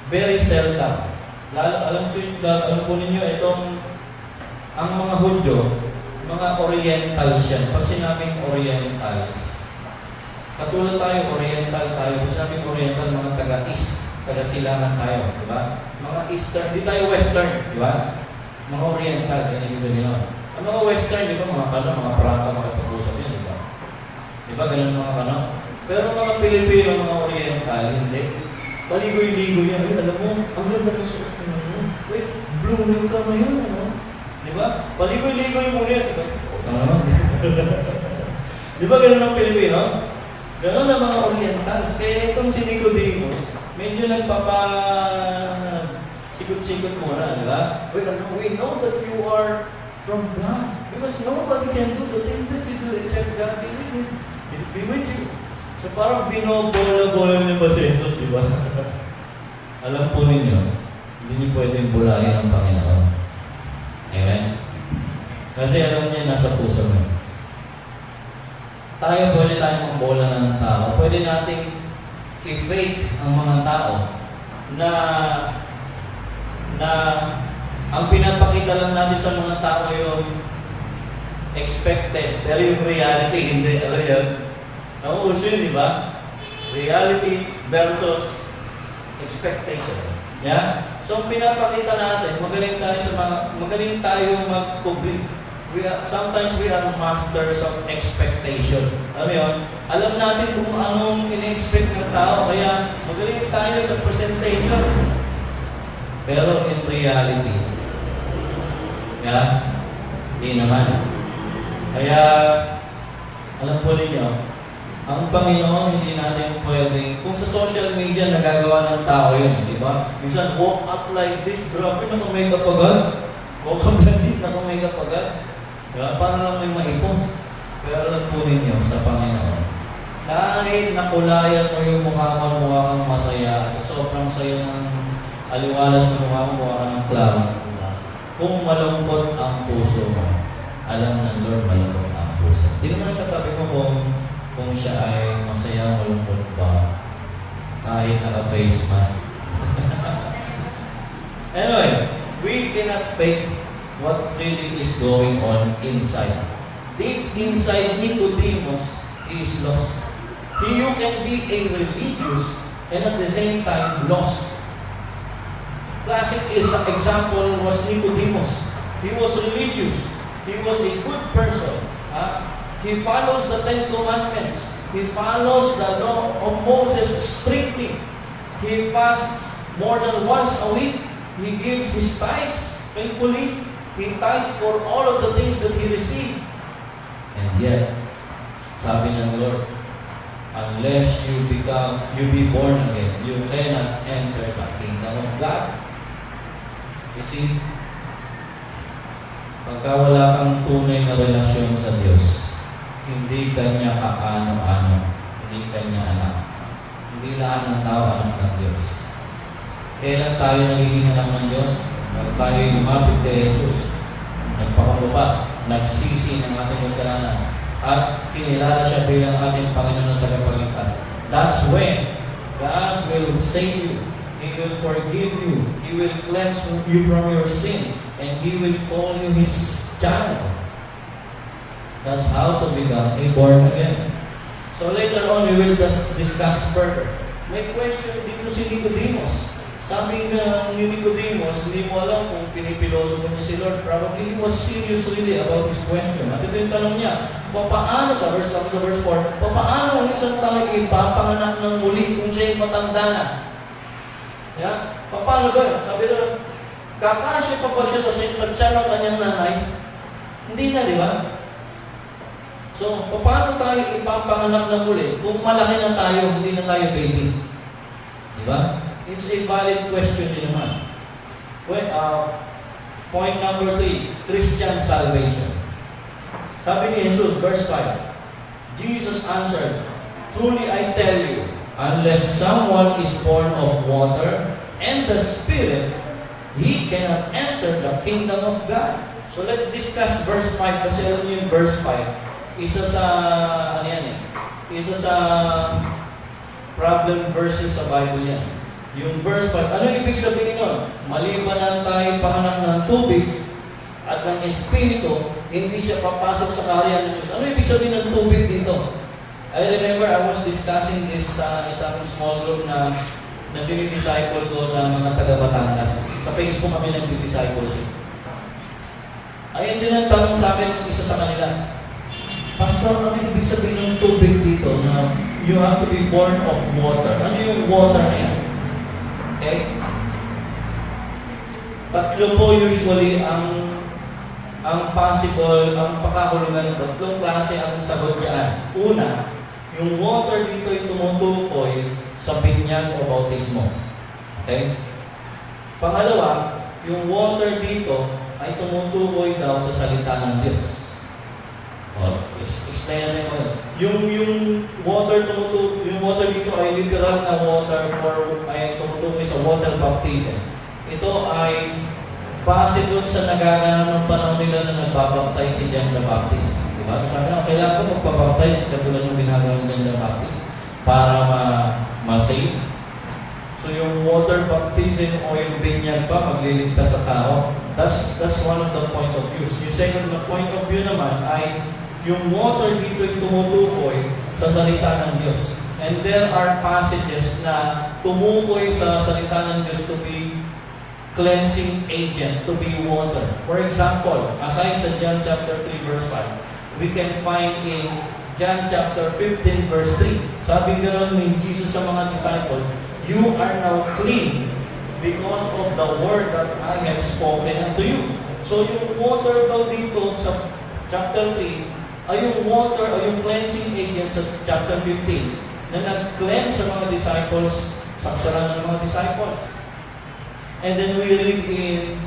very seldom. Alam po ninyo, ang mga Hudyo, mga Orientals yan. Pag sinabing Orientals, katulad tayo, Oriental tayo. Pag sinabing Oriental, mga taga-East, taga-Silangan tayo, di ba? Mga Eastern, di tayo Western, di ba? Mga Oriental, ganyan yung gano'n. Ang mga Western, di ba, mga Prata, mga pag-usap yan, di ba? Di ba, ganun mga kano? Pero mga Pilipino, mga Oriental, hindi. Paligoy-ligoy yan. Alam mo, ang ganda ng suot mo na. Wait, blooming ka ngayon, ano? Di ba? Paligoy-ligoy mo yan. Sabi, di ba ganun ang Pilipino? Ganun ang mga Orientals. Kaya itong si Nicodemus, medyo sikot-sikot muna, di ba? We know that you are from God. Because nobody can do the things that you do except God be with you. So parang binobola-bola niyo ba si Jesus, di ba? Alam po ninyo, hindi niyo pwedeng bulahin ang Panginoon. Amen? Kasi alam niya, nasa puso mo. Pwede tayong mambola ng tao. Pwede nating i-fake ang mga tao na ang pinapakita lang natin sa mga tao yung expected, pero yung reality, hindi. Alam yun? Nauuso yun, di ba? Reality versus expectation. Yeah? So, ang pinapakita natin, magaling tayo mag-complete. Sometimes we are masters of expectation. Alam mo yun? Alam natin kung anong in-expect ng tao, kaya magaling tayo sa presentation. Pero in reality, hindi naman. Kaya, alam po ninyo, ang Panginoon, hindi natin pwede, kung sa social media, nagagawa ng tao yun, di ba? Minsan, walk up like this, grabe, naka-makeup agad. Walk up like this, naka-makeup agad. Diba? Para lang may maipos. Pero alam po ninyo, sa Panginoon, kahit nakulayan mo yung mukha kang masaya, sa sobrang saya ng aliwalas ng mukha kang ng klawang. Kung malungkot ang puso mo, alam ng Lord, malungkot ang puso. Hindi naman katabi mo kung siya ay masaya, malungkot ba, kahit naka-face mask. Anyway, we cannot fake what really is going on inside. Deep inside Nicodemus, he is lost. You can be a religious and at the same time lost. Classic example was Nicodemus. He was religious. He was a good person. He follows the 10 Commandments. He follows the law of Moses strictly. He fasts more than once a week. He gives his tithes faithfully. He tithes for all of the things that he received. And yet, sabi ng Lord, unless you be born again, you cannot enter the kingdom of God. You see, pagka wala kang tunay na relasyon sa Diyos, hindi ka niya kaano-ano, hindi ka niya anak. Hindi lahat ng tao anak ng Diyos. Kailan tayo nagiging anak ng Diyos? Pag tayo lumapit kay Jesus, nagpakumbaba, nagsisi ng ating kasalanan, at kinilala siya bilang ating Panginoon at tagapagligtas. That's when God will save you. He will forgive you. He will cleanse you from your sin. And He will call you His child. That's how to become a born again. So later on, we will discuss further. May question dito si Nicodemus. Sabi nga ni Nicodemus, hindi mo alam kung pinipiloso mo niya si Lord. Probably he was serious really about his question. At ito yung tanong niya, paano sa verse 4, paano ang isang tao ipapanganak ng muli kung siya'y matanda na? Yeah? Paano ba yun? Sabi na, kakasya pa ba siya sa tiyan ng kanyang nanay? Hindi na, di ba? So, paano tayo ipapanganak ng muli kung malaki na tayo, hindi na tayo baby? Di ba? It's a valid question din naman. Point number 3, Christian salvation. Sabi ni Jesus, verse 5, Jesus answered, "Truly I tell you, unless someone is born of water and the Spirit, he cannot enter the kingdom of God." So let's discuss verse 5 kasi alam niyo yung verse 5. Isa sa, isa sa problem verses sa Bible yan. Yung verse 5, ano ibig sabihin nun? Maliban na tayo panganak ng tubig at ng Espiritu, hindi siya papasok sa kaharian ng Diyos. Ano ibig sabihin ng tubig dito? I remember I was discussing this sa isang small group na dinidisciple ko na mga taga-Batangas. Sa Facebook kami nag-discipleship. Ayun din ang tanong sa akin ng isa sa kanila. Pastor, ano ibig sabihin ng tubig dito na you have to be born of water? Ano yung water na yan? Okay? Tatlo po usually ang possible, ang pakahulugan ng tatlong klase ang sagot niyan. Una, yung water dito ay tumutukoy sa binyag o bautismo. Okay? Pangalawa, yung water dito ay tumutukoy daw sa salita ng Diyos. Explain natin ko. Yung water dito ay literal na water ay tumutukoy sa water baptism. Ito ay base doon sa nagaganap ng panahon nila na nagbabaptize si John the Baptist. Diba? So sabi na, kailangan ko magpabaptize katulad yung ginagawa ng John the Baptist para ma-save. So yung water baptism o yung binyag ba, magliligtas sa tao, that's one of the point of view. Yung second point of view naman ay yung water dito ay tumutukoy sa salita ng Diyos. And there are passages na tumukoy sa salita ng Diyos to be cleansing agent, to be water. For example, aside sa John chapter 3 verse 5, we can find in John chapter 15 verse 3. Sabi ganoon ni Jesus sa mga disciples, "You are now clean because of the word that I have spoken unto you." So yung water daw dito sa chapter 3 ay yung water o yung cleansing agent sa chapter 15 na nag-cleanse sa mga disciples, saksaran ng mga disciples. And then we read in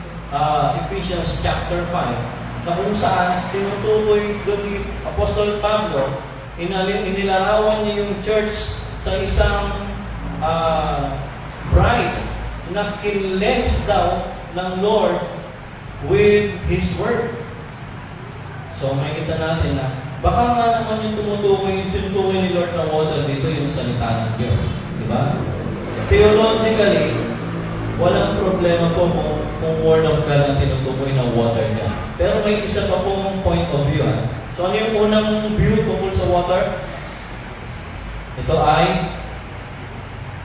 Ephesians chapter 5 na kung saan tinutukoy doon ni Apostol Pablo, inilarawan niya yung church sa isang bride na kinlens daw ng Lord with His Word. So makikita natin na baka nga naman yung tinutukoy ni Lord na water dito yung salita ng Diyos. Diba? Theologically, walang problema po kung Word of God ang tinutukoy na water niya. Pero may isa pa pong point of view. So ano yung unang view tungkol sa water? Ito ay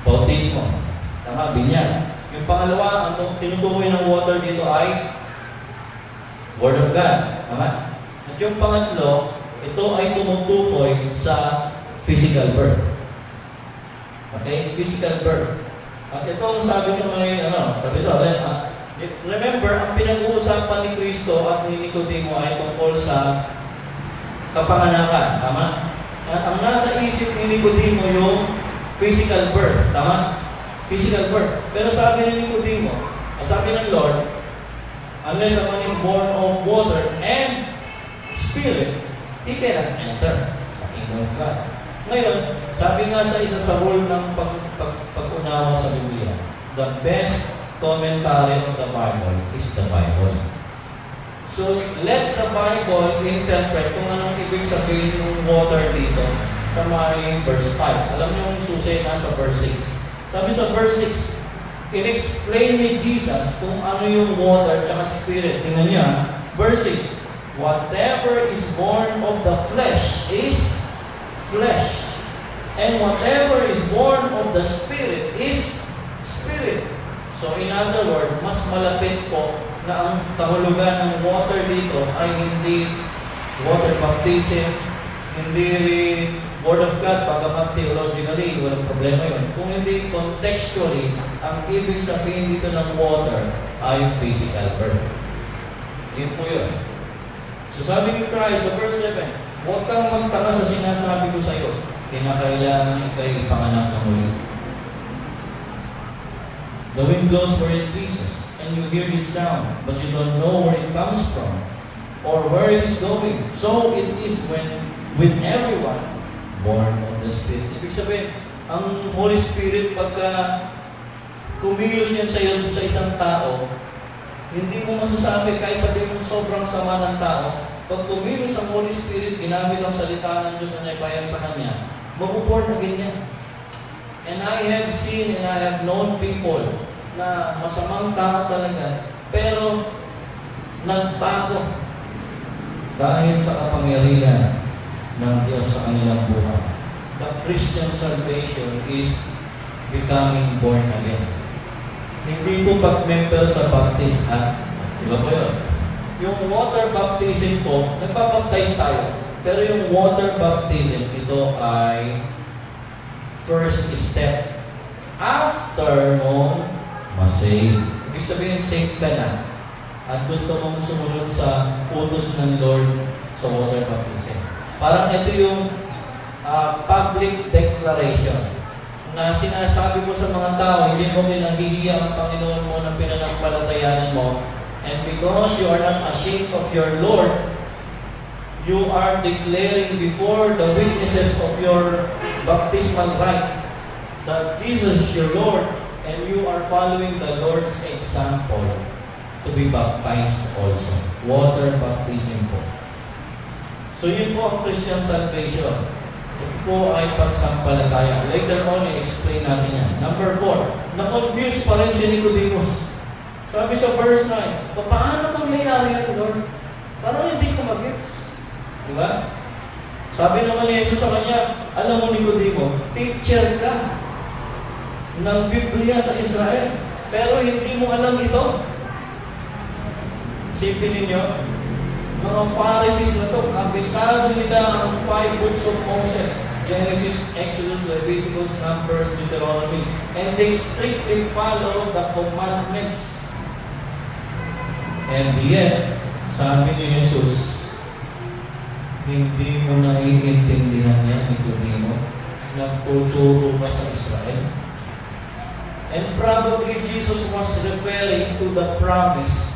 bautismo. Tama, binyag. Yung pangalawa, ang tinutukoy ng water dito ay Word of God. Tama? At yung pangatlo, ito ay tumutukoy sa physical birth. Okay? Physical birth. At ito ang sabi sa mga, sabi ito, remember, ang pinag-uusapan ni Kristo at ni Nicodemo ay tungkol sa kapanganakan. Tama? At ang nasa isip ni Nicodemo yung physical birth. Tama? Physical birth. Pero sabi ni Nicodemo, sabi ng Lord, unless a man is born of water and Spirit, he cannot enter the kingdom of God. Ngayon, sabi nga sa isa sa rule ng pag-unawa sa Biblia, the best commentary of the Bible is the Bible. So, let the Bible interpret kung anong ibig sabihin ng water dito sa may verse 5. Alam niyo yung susi nasa verse 6. Sabi sa verse 6, in-explain ni Jesus kung ano yung water at spirit. Tingnan niya, verse 6, whatever is born of the flesh is flesh. And whatever is born of the Spirit is Spirit. So in other words, mas malapit po na ang kahulugan ng water dito ay hindi water baptism, hindi rin Word of God, bagamat theologically, walang problema yun. Kung hindi contextually, ang ibig sabihin dito ng water ay physical birth. Yun po yun. So sabi ni Christ sa verse 7, huwag kang magtaka sa sinasabi ko sa iyo. Kinakailangan ikay ipanganak ng muli. The wind blows where it pleases, and you hear its sound, but you don't know where it comes from, or where it is going. So it is with everyone born of the Spirit. Ibig sabihin, ang Holy Spirit, pagka kumilos yan sa isang tao, hindi mo masasabi, kahit sabihin mo sobrang sama ng tao, pag kumilos ang Holy Spirit, ginamit ang salita ng Diyos na naipayan sa Kanya, mabuborn again yan. And I have seen and I have known people na masamang tao talaga, pero nagbago dahil sa kapangyarihan ng Diyos sa kanilang buhay. The Christian salvation is becoming born again. Hindi po pag-member sa baptist, ha? Diba po yun? Yung water baptism po, nagpapaptize tayo. Pero yung water baptism, ito ay first step. After mo, masave. Ibig sabihin, save ka na. At gusto mong sumunod sa utos ng Lord sa water baptism. Parang ito yung public declaration na sinasabi mo sa mga tao, hindi mo kinahihiya ang Panginoon mo na pinanampalatayanan mo. And because you are not ashamed of your Lord, you are declaring before the witnesses of your baptismal rite that Jesus is your Lord, and you are following the Lord's example to be baptized also. Water baptism po. So yun po ang Christian salvation. Ito po ay pagsampalataya. Later on, i-explain natin yan. Number 4, na-confuse pa rin si Nicodemus. Sabi sa verse 9, paano mangyayari yan, Lord? Parang hindi ko mag-gets. Diba? Sabi naman ni Jesus sa kanya, alam mo Nicodemo, teacher ka ng Biblia sa Israel, pero hindi mo alam ito. Sipin ninyo, mga Pharisees na to, kabisado nila ang 5 books of Moses, Genesis, Exodus, Leviticus, Numbers, Deuteronomy, and they strictly follow the commandments. And yet, sabi ni Jesus, hindi mo naiintindihan yan, Nicodemo. Nagtuturo ka sa Israel. And probably Jesus was referring to the promise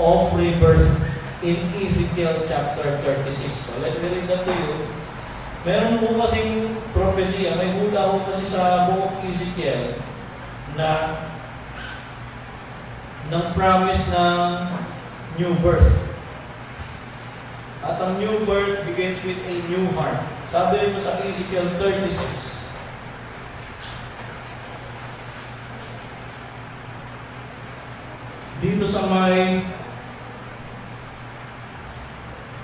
of rebirth in Ezekiel chapter 36. So let me read that to you. Meron po kasing propesya, may hula po kasi sa buong Ezekiel na ng promise ng new birth. At ang new birth begins with a new heart. Sabi rin mo sa Ezekiel 36. Dito sa may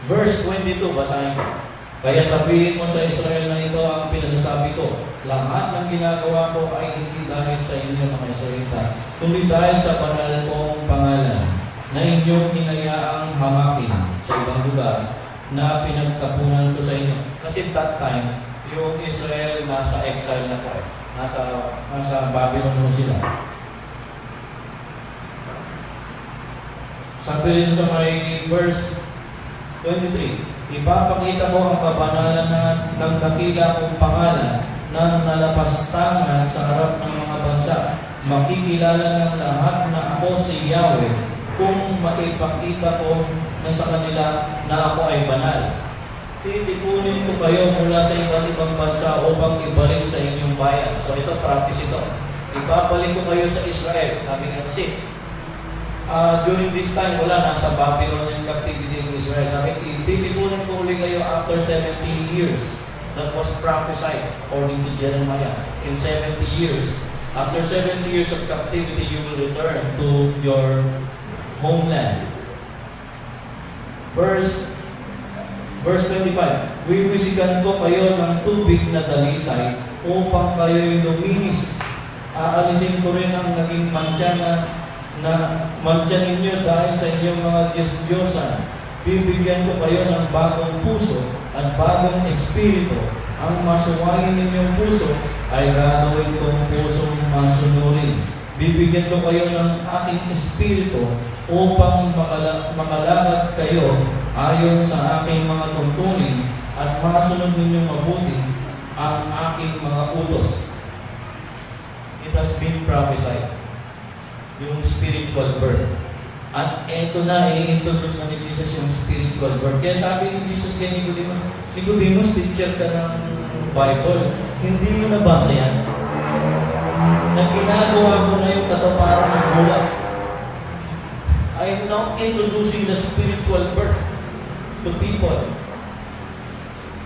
verse 22, basahin ko. Kaya sabihin mo sa Israel na ito ang pinasasabi ko. Lahat ng ginagawa ko ay hindi dahil sa inyo mga Israelita, kundi dahil sa banal kong pangalan na inyong hinayaang hamakin sa ibang lugar na pinagtapunan ko sa inyo. Kasi that time, yung Israel nasa exile na po. Nasa Babylon mo sila. Sabi rin sa may verse 23, ipapakita mo ang kabanalan ng dakila kong pangalan ng nalapastangan sa harap ng mga bansa. Makikilala ng lahat na ako si Yahweh kung maipakita ko na sa kanila na ako ay banal. Titipunin ko kayo mula sa iba't ibang bansa upang ibalik sa inyong bayan. So ito, practice ito. Ibabalik ko kayo sa Israel. Sabi nga kasi, during this time, wala, nasa Babylonian captivity in Israel. Sabi, titipunin ko uli kayo after 70 years. That was prophesied according to Jeremiah. In 70 years, after 70 years of captivity, you will return to your homeland. Verse 25, wiwisikan ko kayo ng tubig na dalisay upang kayo'y luminis. Aalisin ko rin ang naging mantya na mantya ninyo dahil sa inyong mga Diyos-Diyosan. Bibigyan ko kayo ng bagong puso at bagong espiritu. Ang masuwain ninyong puso ay gagawin kong pusong masunurin. Bibigyan ko kayo ng aking espiritu upang makalakad kayo ayon sa aking mga tuntunin at masunod ninyong mabuti ang aking mga utos. It has been prophesied. Yung spiritual birth. At eto na, i-introduce na ni Jesus yung spiritual birth. Kaya sabi ni Jesus kay Nicodemus, Nicodemus, teacher ka ng Bible. Hindi mo nabasa yan. Na ginagawa ko na yung kataparan ng bulat. I am now introducing the spiritual birth to people.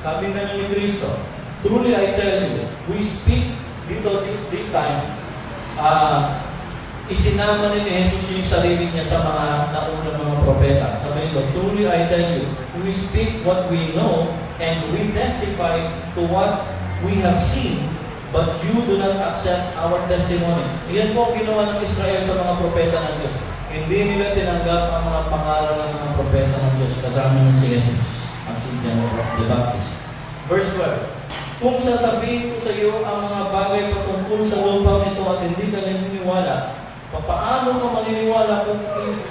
Sabi nga ni Cristo, truly I tell you, we speak dito this time, isinama ni Jesus yung sarili niya sa mga naunang mga propeta. Sabi nito, truly I tell you, we speak what we know and we testify to what we have seen, but you do not accept our testimony. Iyan po ang ginawa ng Israel sa mga propeta ng Diyos. Hindi nila tinanggap ang mga pangaral ng mga propeta ng Diyos kasama ng si Jesus, ang si John the Baptist. Verse 12, kung sasabihin ko sa iyo ang mga bagay patungkol sa lupang ito at hindi ka naniniwala, paano ka maniniwala kung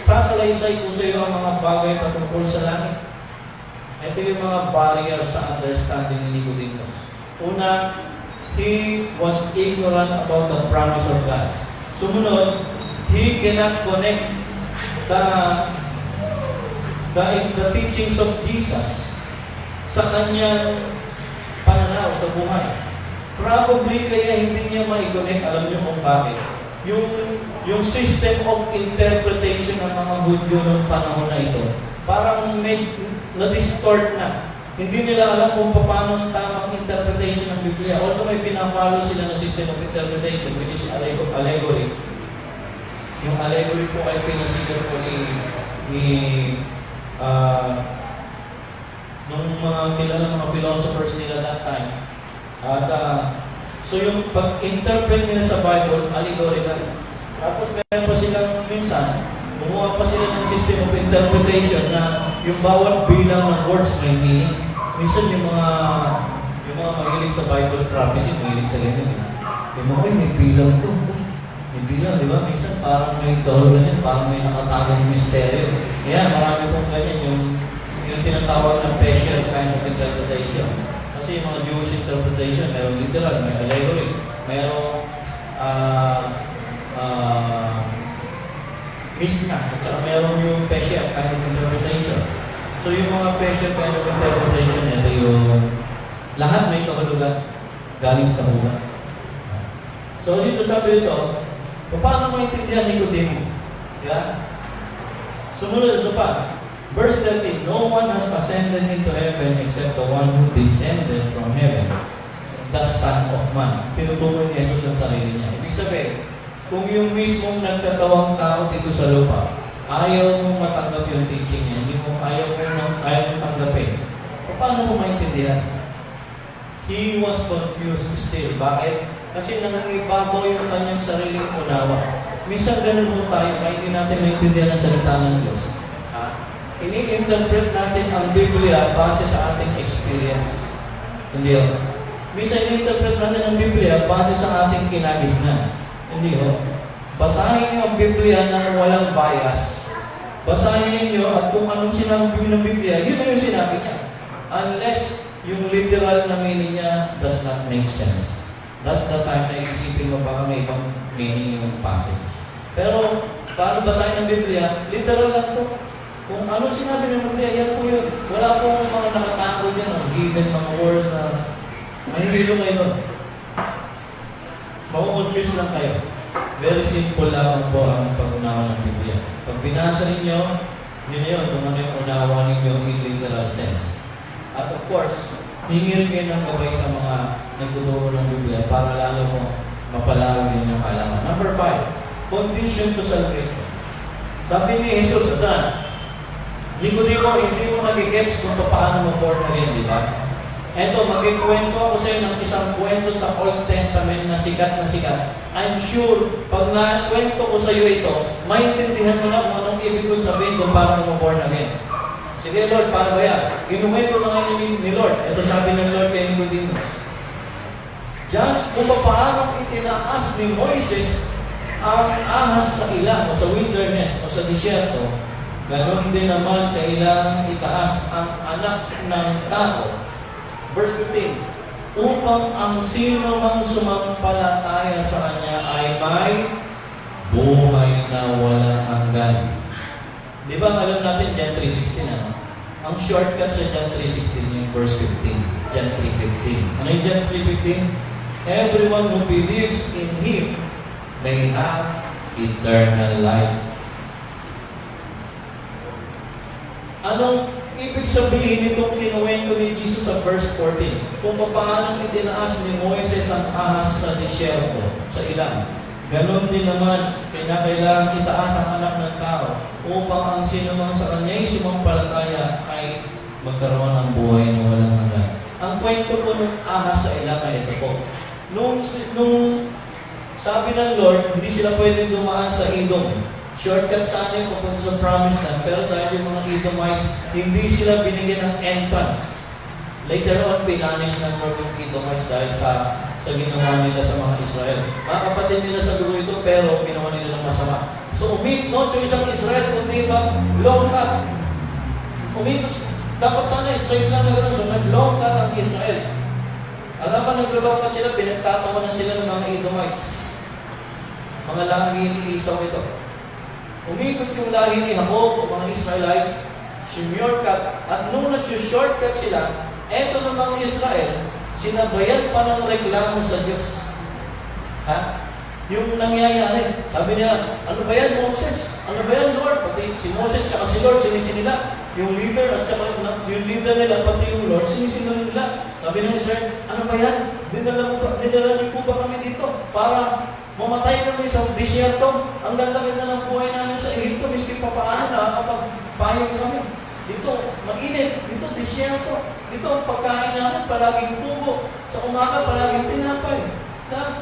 sasalaysay ko sa iyo ang mga bagay patungkol sa langit? Ito yung mga barriers sa understanding ni Nicodemus. Una, he was ignorant about the promise of God. Sumunod, he cannot connect the teachings of Jesus sa kanyang pananaw sa buhay. Probably kaya hindi niya ma-connect, alam niyo kung bakit. Yung system of interpretation ng mga Hudyo noong panahon na ito, parang na-distort na. Hindi nila alam kung paano ang tamang interpretation ng Biblia. Although may pinafollow sila ng system of interpretation, which is allegory. Yung allegory po ay pinasigar po nung mga kilala mga philosophers nila that time. At so yung pag-interpret nila sa Bible, allegorical. Tapos meron pa silang minsan, gumawa pa sila ng system of interpretation na yung bawat bilang ng words may meaning. Minsan yung mga mahilig sa Bible prophecy, mahilig sa ganyan. Yung mga, may bilang to. May bilang, di ba? Minsan parang may toro ganyan, parang may nakatagang misteryo. Kaya marami pong ganyan yung tinatawag ng special kind of interpretation. Kasi yung mga Jewish interpretation, mayroong literal, may allegory, mayroong misna, at saka mayroong yung special kind of interpretation. So yung mga special kind of interpretation, ito yung lahat may kahulugan galing sa buwan. So dito sabi ito, paano maintindihan ni Nicodemus? Yeah? Sumunod ito pa. Verse 13, no one has ascended into heaven except the one who descended from heaven, the Son of Man. Tinutukoy ni Jesus ang sarili niya. Ibig sabihin, kung yung mismong nagtatawang tao dito sa lupa, ayaw mong matanggap yung teaching niya, hindi mo ayaw mong tanggapin, paano mo maintindihan? He was confused still. Bakit? Kasi nangangibabaw yung kanyang sariling unawa. Minsan ganun mo tayo, kaya hindi natin maintindihan ang salita ng Diyos. Ini-interpret natin ang Biblia base sa ating experience. Hindi ho? Minsan ini-interpret natin ang Biblia base sa ating kinagisnan. Hindi ho? Basahin niyo ang Biblia na walang bias. Basahin niyo at kung anong sinabi ng Biblia, yun yung sinabi niya. Unless yung literal na meaning niya does not make sense. That's the time na isipin mo baka may ibang meaning yung passage. Pero, paano basahin ang Biblia? Literal lang po. Kung ano sinabi ng Biblia, yan po yun. Wala pong mga nakatago dyan, hidden mga words na mahihilo kayo doon. Makukonfuse lang kayo. Very simple lang po ang pag-unawa ng Biblia. Pag binasa ninyo, yun na yun, kung ano yung unawa ninyo in literal sense. At of course, hingin kayo ng gabay sa mga nagtuturo ng Biblia para lalo mo mapalawin din yung kalaman. Number 5, condition to salvation. Sabi ni Jesus, Satan, hindi mo nagigets kung paano mo-born again, di ba? Eto, magkikwento ako sa iyo ng isang kwento sa Old Testament na sikat na sikat. I'm sure, pag na-kwento ko sa iyo ito, maintindihan mo na kung anong ibig ko sabihin kung paano mo born again. Sige Lord, paano ba yan? Kinuwento na ngayon ni Lord. Ito sabi ng Lord kay Nicodemus. Just kung paano itinaas ni Moises ang ahas sa ilang o sa wilderness o sa disyerto, ganon din naman kailangang itaas ang anak ng tao. Verse 15, upang ang sino mang sumampalataya sa Kanya ay may buhay na walang hanggan. Di ba alam natin John 3:16 ano? Ang shortcut sa John 3:16 yung verse 15. John 3:15. Ano yung John 3:15? Everyone who believes in Him may have eternal life. Anong ibig sabihin itong kinuwento ni Jesus sa verse 14? Kung paano itinaas ni Moises ang ahas sa disyerto, sa ilang. Ganon din naman, kailangan itaas ang anak ng tao upang ang sinumang sa kanya'y sumampalataya ay magkaroon ng buhay na walang hanggan. Ang kwento po ng ahas sa ilang ay ito po. Nung sabi ng Lord, hindi sila pwedeng dumaan sa Edom. Shortcut sana yung papunta sa promised land, pero dahil yung mga Edomites, hindi sila binigyan ng entrance. Later on, pinanish ng Lord yung Edomites dahil sa ginawa nila sa mga Israel. Mga kapatid nila sa dulo ito, pero ginawa nila ng masama. So, no choice ang Israel, kundi ba, long cut. Dapat sana straight lang na gano'n, so nag-long cut ang Israel. At habang nag-long cut sila, pinagtatawanan sila ng mga Edomites. Mga lahi ni Esau ito. Umikot yung lahi ni Jacob o mga Israelites, shortcut, at nung nag-shortcut sila, eto namang Israel, sinabayan pa ng reklamo sa Diyos. Ha? Yung nangyayari, sabi nila, ano ba yan Moses? Ano ba yan Lord? Pati si Moses at si Lord, sinisi nila. Yung leader at saka yung leader nila, pati yung Lord, sinisi nila. Sabi ng Israel, ano ba yan? Dinala niyo po ba kami dito? Para mamatay kami sa disyerto. Ang ganda-ganda ng buhay namin sa Egypto, miski pa paano nakakapagpayong kami. Dito, mainit. Dito, disyerto. Dito, ang pagkain namin, palaging tubo. Sa umaga, palaging tinapay.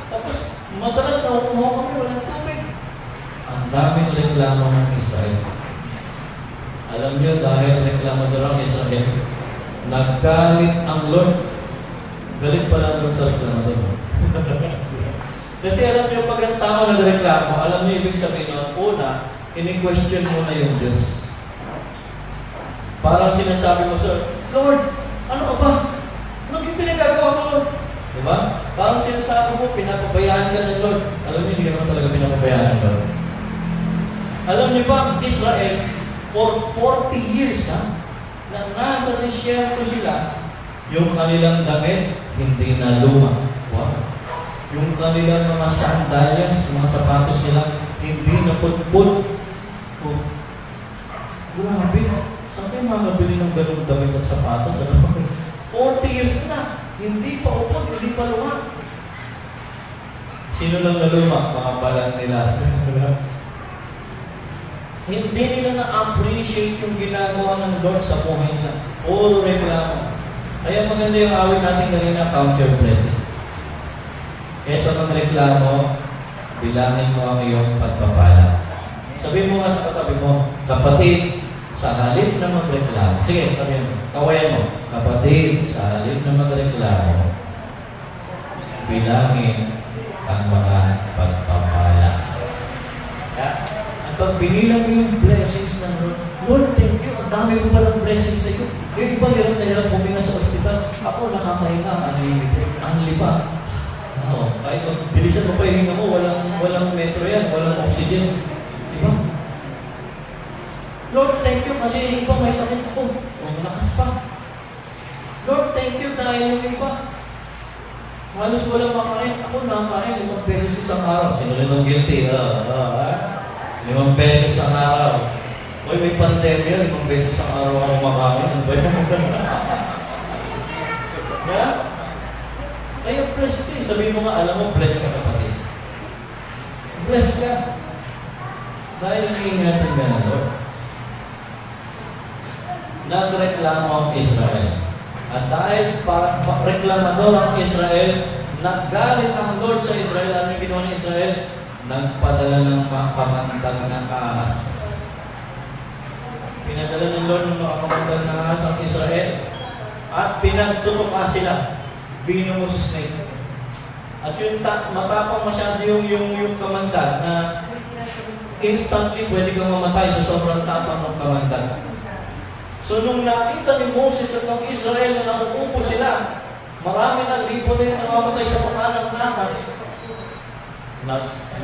Tapos, madalas na umuho kami, walang tubig. Ang daming reklamo ng Israel. Alam niyo, dahil reklamo daw ng Israel, naggalit ang Lord. Galit pala Lord sa reklamo daw. Kasi alam niyo, pag ang tao nagreklamo, alam niyo ibig sabihin nun, una, ini-question mo na yung Diyos. Parang sinasabi mo, Sir, Lord, ano ka ba? Anong yung pinagagawa ko, Lord? Diba? Parang sinasabi mo, pinapabayaan ka ng Lord. Alam niyo, hindi ka naman talaga pinapabayaan ng Lord. Alam niyo ba, Israel, for 40 years, na nasa disyerto sila, yung kanilang damit, hindi na luma. Wow. Yung kanilang mga sandalias, mga sapatos nila, hindi naputput. Oh, grabe. Saan kayo makakabili ng ganung damit at sapatos? 40 years na. Hindi pa upot, hindi pa luma. Sino lang naluma? Mga balat nila. Hindi nila na-appreciate yung ginagawa ng Lord sa buhay nila. Puro reklamo. Kaya maganda yung awit natin kanina, count your blessing. Kesa ng reklamo, bilangin mo ang iyong pagpapala. Sabihin mo nga sa katabi mo, kapatid, sa halip na magreklamo. Sige, sabihin mo, kawayan mo, kapatid, sa halip na magreklamo, bilangin ang mga pagpapala. Kaya, at pag binilang mo yung blessings ng Lord, Lord, thank you, ang dami ko palang blessings sa iyo. Yung iba hirap na hirap huminga sa ospital. Ako nakakahinga, unlimited pa. Kahit bilisan mo pa yung hinga mo, walang metro yan, walang oxygen. Diba? Lord, thank you kasi yung iba may sakit ko. Malakas pa. Lord, thank you dahil yung iba Halos walang makain. Ako nakakain 5 beses isang araw. Sino rin ang guilty? 5 beses isang araw. Uy, may pandemya, 5 beses isang araw ako makain. Ano ba yan? Yeah? Kaya blessed eh. Sabihin mo nga, alam mo, blessed ka kapatid. Blessed ka. Dahil nangingatan ka na, Lord. Nagreklamo ang Israel. At dahil para reklamador ang Israel, naggalit ang Lord sa Israel. Ano yung ginawa ng Israel? Nagpadala ng makamandag na ahas. Pinadala ng Lord ng makamandag na ahas ang Israel. At pinagtutuka sila. Venomous snake. At yung matapang masyado yung kamandag na instantly pwede kang mamatay sa sobrang tapang ng kamandag. So nung nakita ni Moses at ng Israel na nakuupo sila, marami ng libo na yung namamatay sa pakanan ng ahas.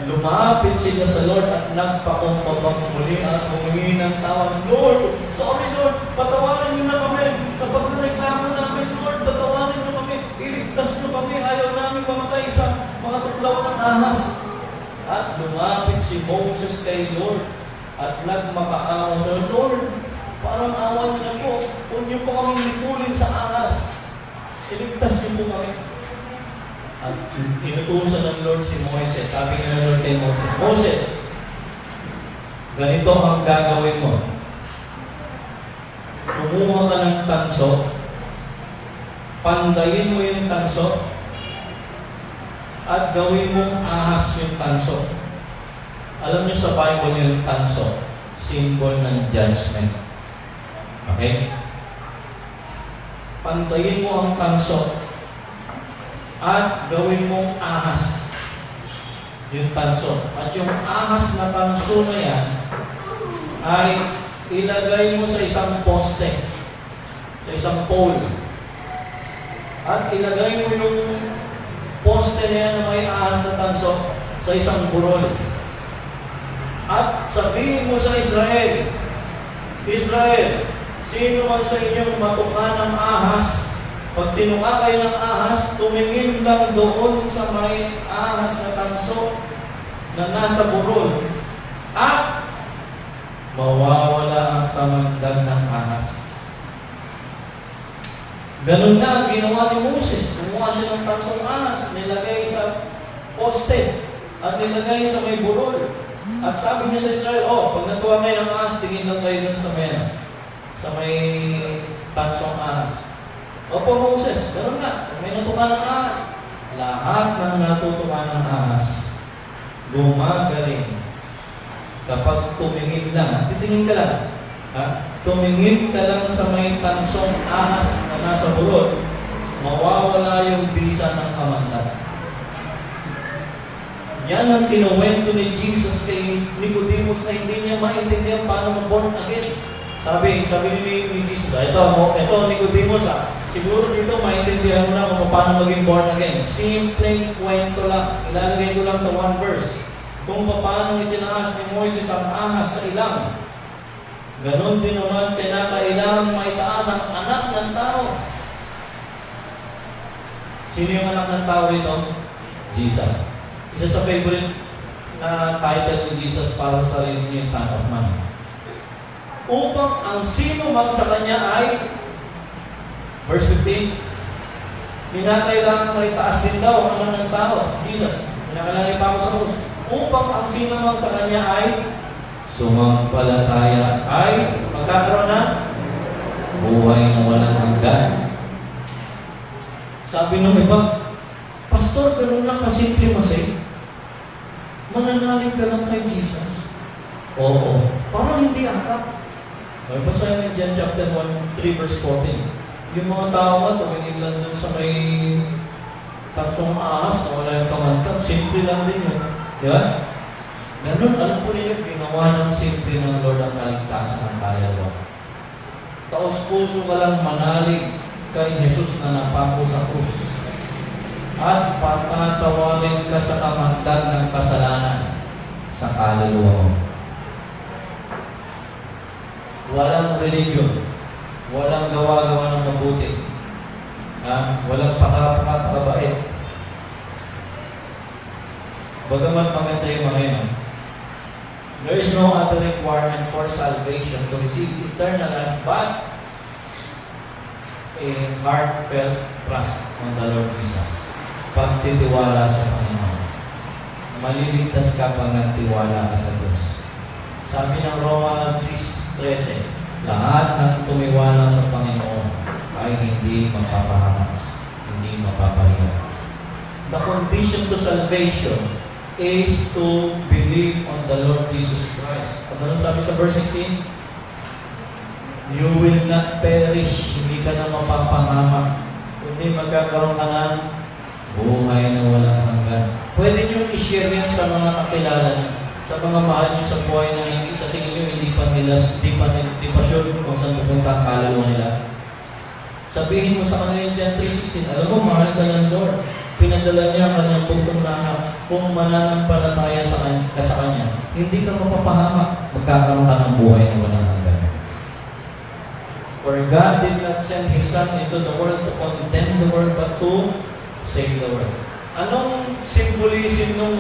Lumapit sila sa Lord at nagpakumbabang muli at humingi ng tawag, Lord, sorry Lord, patawarin niyo na kami. Sa pagreklamo namin, Lord, patawarin niyo kami. Iligtas niyo kami. Ayaw namin mamatay sa mga tuklaw ng ahas. At lumapit si Moses kay Lord at nagmakaawa sa Lord, parang awan niyo na po. Huwag niyo po kami likulin sa ahas. Iligtas niyo po kami. At inutusan ng Lord si Moises. Sabi nga ng Lord kay Moses, Moses, ganito ang gagawin mo. Kumuha ka ng tanso, pandayin mo yung tanso, at gawin mong ahas yung tanso. Alam niyo sa Bible yung tanso, symbol ng judgment. Okay? Pantayin mo ang tanso at gawin mong ahas yung tanso. At yung ahas na tanso na yan ay ilagay mo sa isang poste, sa isang pole. At ilagay mo yung poste na yan na may ahas na tanso sa isang burol. At sabihin mo sa Israel, Israel, sino man sa inyong matuka ng ahas, pag tinuka kayo ng ahas, tumingin lang doon sa may ahas na tanso na nasa burol. At mawawala ang kamandag ng ahas. Ganun nga ang ginawa ni Moses. Kumuha siya ng tansong ahas, nilagay sa poste, at nilagay sa may burol. At sabi niya sa Israel, pag natuwa kayo ng ahas, tingin lang kayo dun sa may tansong ahas. Opo, Moses, gano'n nga. Kung may natuka ng ahas, lahat ng natutuka ng ahas, gumagaling. Kapag tumingin lang, titingin ka lang, tumingin ka lang sa may tansong ahas na nasa burol, mawawala yung bisa ng kamandag. Yan ang kinuwento ni Jesus kay Nicodemus na hindi niya maintindihan paano mag-born again. Sabi ni Jesus, ito Nicodemus siguro dito maintindihan mo na kung paano maging born again. Simpleng kwento lang. Ilalagay ko lang sa one verse. Kung paano itinaas ni Moises ang ahas sa ilang. Ganon din naman kinakailangang maitaas ang anak ng tao. Sino yung anak ng tao rito? Jesus. Isa sa favorite na title ni Jesus para sa sarili niya, Son of Man. Upang ang sino man sa Kanya ay, verse 15, kinakailangan maitaas din daw ang anak ng tao. Jesus, kinakailangan ipako sa krus. Upang ang sino man sa Kanya ay sumampalataya ay magkakaroon ng buhay na walang hanggan. Sabi nung iba, Pastor, ganun lang kasimple masay. Mananalig ka lang kay Jesus. Oo. Parang hindi akap. Basahin mo dyan, chapter 1, 3 verse 14. Yung mga tao nga, tumingin lang dun sa may tansong ahas na wala yung kamantab. Simple lang din yun. Di ba? Ganun, alam po ninyo, ginawa ng simple ng Lord ang kaligtasan ng kaluluwa. Taos-puso ka lang manalig kay Jesus na napako sa krus. At patatawarin ka sa kamandag ng kasalanan sa kaluluwa mo. Walang religion, walang gawa-gawa ng mabuti, walang pakapakabait, Bagamat maganda yung mga yun, there is no other requirement for salvation to receive eternal life but a heartfelt trust on the Lord Jesus. Pagtitiwala sa Panginoon. Maliligtas ka pag nagtiwala ka sa Diyos. Sabi ng Roma 3:13, lahat ng tumiwala sa Panginoon ay hindi mapapahamak, hindi mapapahiya. The condition to salvation is to believe on the Lord Jesus Christ. Ano sabi sa verse 16? You will not perish. Hindi ka na mapapahamak. Kundi magkakaroon ka ng buhay na walang hanggan. Pwede nyo i-share yan sa mga kakilala nyo, sa mga mahal nyo sa buhay na hindi sa tingin nyo hindi pa sure kung saan pupunta ang kaluluwa nila. Sabihin mo sa kanila yung John 3:16, alam mo, mahal ka ng Lord. Pinadala niya ang kanyang bugtong na kung mananampalataya sa Kanya, hindi ka mapapahamak, magkakaroon ka ng buhay na walang hanggan. For God did not send His Son into the world to condemn the world, but to save the world. Anong symbolism nung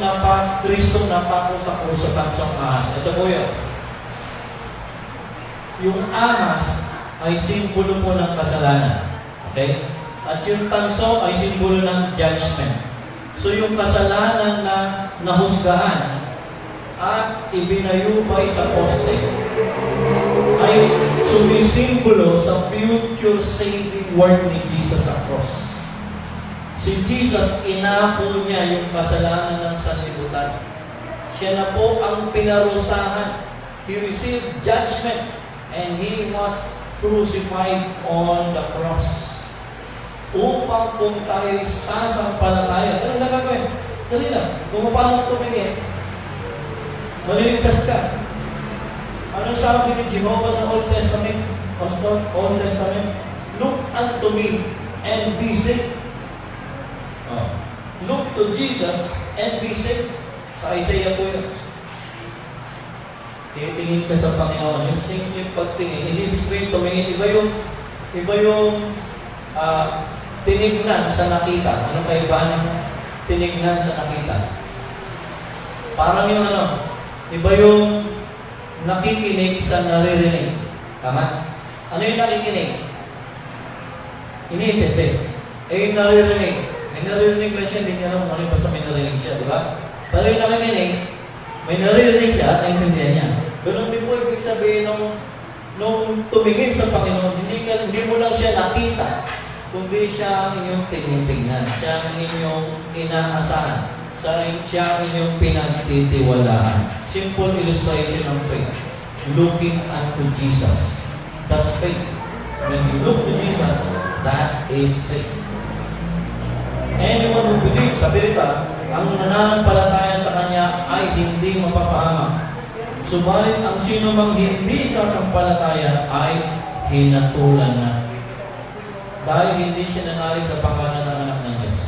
Kristong napako sa krus sa tansong ahas? Ito po yun. Yung ahas ay simbolo po ng kasalanan. Okay? At yung tanso ay simbolo ng judgment. So yung kasalanan na nahusgahan at ibinayubay sa poste ay sumisimbolo sa future saving work ni Jesus sa cross. Si Jesus, inako niya yung kasalanan ng sanlibutan. Siya na po ang pinarusahan. He received judgment and He was crucified on the cross. Upang kung tayo'y sasampalataya, ano na gagawin? Dali lang. Kung paano tumingin, maliligtas ka. Anong sabi ni Jehovah sa Old Testament? Old Testament? Look unto me and be saved. Look to Jesus and be saved. Sa Isaiah po yun. Titingin ka sa Panginoon. Yung simple pagtingin, hindi ibig sabihin tumingin. Iba yung tinignan sa nakita. Anong kaibahan ng tinignan sa nakita? Parang yung iba yung nakikinig sa naririnig. Tama? Ano yung nakikinig? Iniintindi. Yung naririnig. May naririnig lang siya, hindi niya alam kung ano yung basta may naririnig siya, di ba? Pero yung nakikinig, may naririnig siya at naintindihan niya. Ganun din po ibig sabihin nung tumingin sa Panginoon, hindi mo lang siya nakita, kundi siya ang inyong tinitingnan, siya ang inyong inaasahan, siya ang inyong pinagtitiwalaan. Simple illustration of faith. Looking unto Jesus. That's faith. When you look to Jesus, that is faith. Anyone who believes, sabi rita, ang nananampalataya sa Kanya ay hindi mapapahamak. Subalit ang sino mang hindi sasampalataya ay hinatulan na. Dahil hindi siya nanalig sa pangalan ng anak ng Diyos.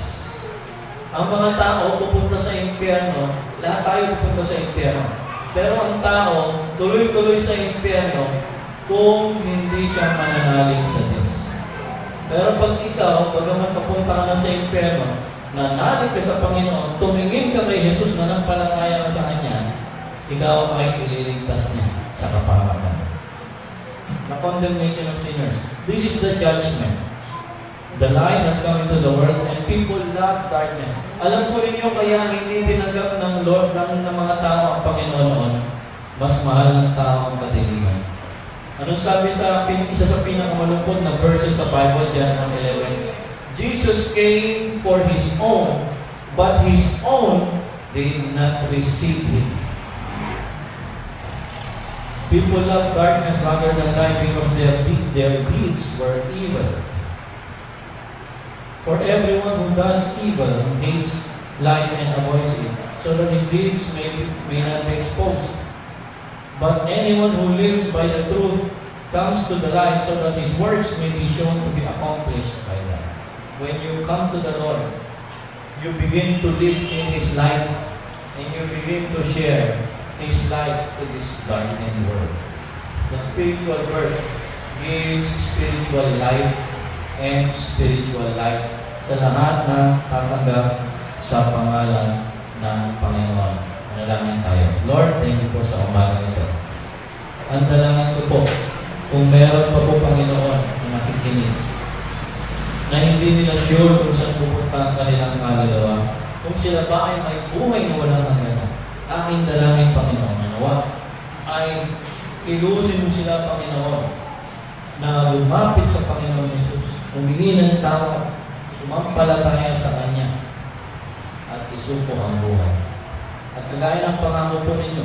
Ang mga tao pupunta sa impyerno, lahat tayo pupunta sa impyerno. Pero ang tao, tuloy-tuloy sa impyerno kung hindi siya mananalig sa Diyos. Pero pag ikaw, pagkaman papunta ka na sa impyerno, nanalig ka sa Panginoon, tumingin ka kay Jesus na nampalataya ka sa Kanya, ikaw ay ililigtas niya sa kapahamakan. The condemnation of sinners. This is the judgment. The light has come into the world and people love darkness. Alam po ninyo kaya hindi tinanggap ng Lord ng mga tao ang Panginoon noon. Mas mahal ng tao ang kadiliman. Anong sabi sa isa sa pinakamalungkot na verses sa Bible, John 1:11? Jesus came for His own, but His own did not receive Him. People love darkness rather than light because their deeds were evil. For everyone who does evil hates light and avoids it, so that his deeds may not be exposed. But anyone who lives by the truth comes to the light, so that his works may be shown to be accomplished by that. When you come to the Lord, you begin to live in His light, and you begin to share His light to this darkened world. The spiritual birth gives spiritual life and spiritual light sa lahat na tatanggap sa pangalan ng Panginoon. Manalangin tayo. Lord, thank you po sa umaga ito. Ang dalangin ko po, kung meron pa po Panginoon na nakikinig, na hindi nila sure kung saan pupunta ang kanilang kaluluwa, kung sila ba ay may buhay na walang hanggan, aking dalangin, Panginoon, na nawa ay ilusin mo sila, Panginoon, na lumapit sa Panginoon Jesus, humingi ng tawad, sumampalataya sa Kanya, at isuko ang buhay. At kagaya ng pangako po ninyo,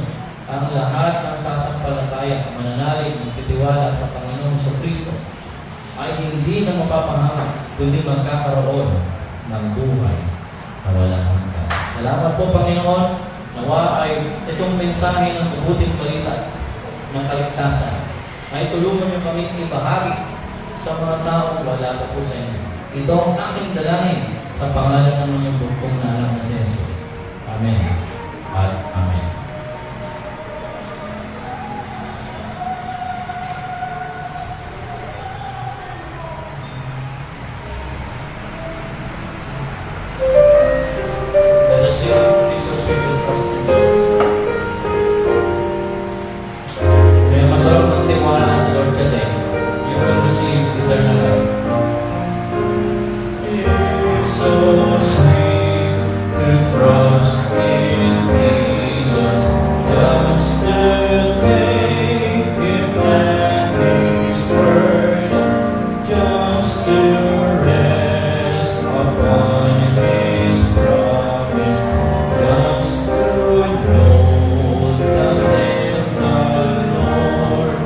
ang lahat ng sasampalataya, mananalig, magtitiwala sa Panginoon sa Kristo, ay hindi na mapapahamak, kundi magkakaroon ng buhay na walang hanggan. Salamat po, Panginoon, nawa ay itong mensahe ng mabuting balita ng kaligtasan ay tulungan niyo kami ibahagi sa mga taong wala pa po sa inyo. Ito ang aking dalangin sa pangalan ng inyong bukong na anak na si Jesus. Amen at Amen. Let us sing Jesus with the prostitute. Kaya masarap ng tiwala sa Lord kasi you will receive eternal life. It's so sweet to trust in Jesus, just to take Him at His word, just to rest upon His promise, just to know thus saith the Lord.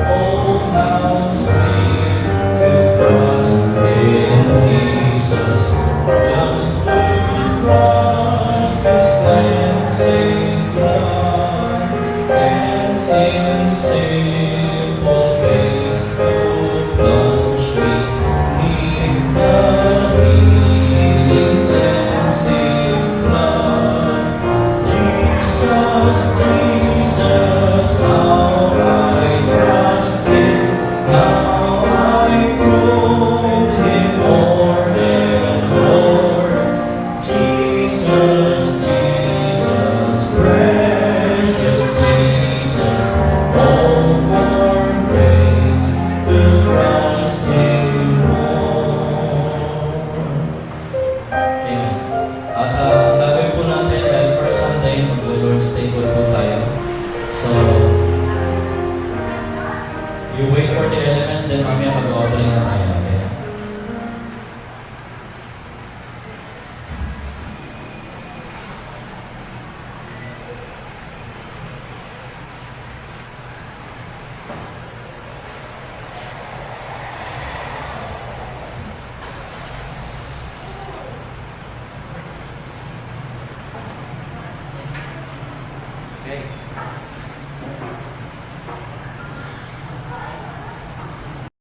Oh, how sweet to trust in Jesus, just to trust His cleansing blood, and in simple faith to plunge me 'neath the healing cleansing flood. Jesus, Jesus, how I trust Him, how I prove Him more and more. Jesus, Jesus, precious Jesus, oh, for grace to trust Him more. Amen. At ang gagawin po natin dahil first Sunday, mag-Lord's Table po tayo. So, you wait for the elements, then mamaya mag-offering na tayo.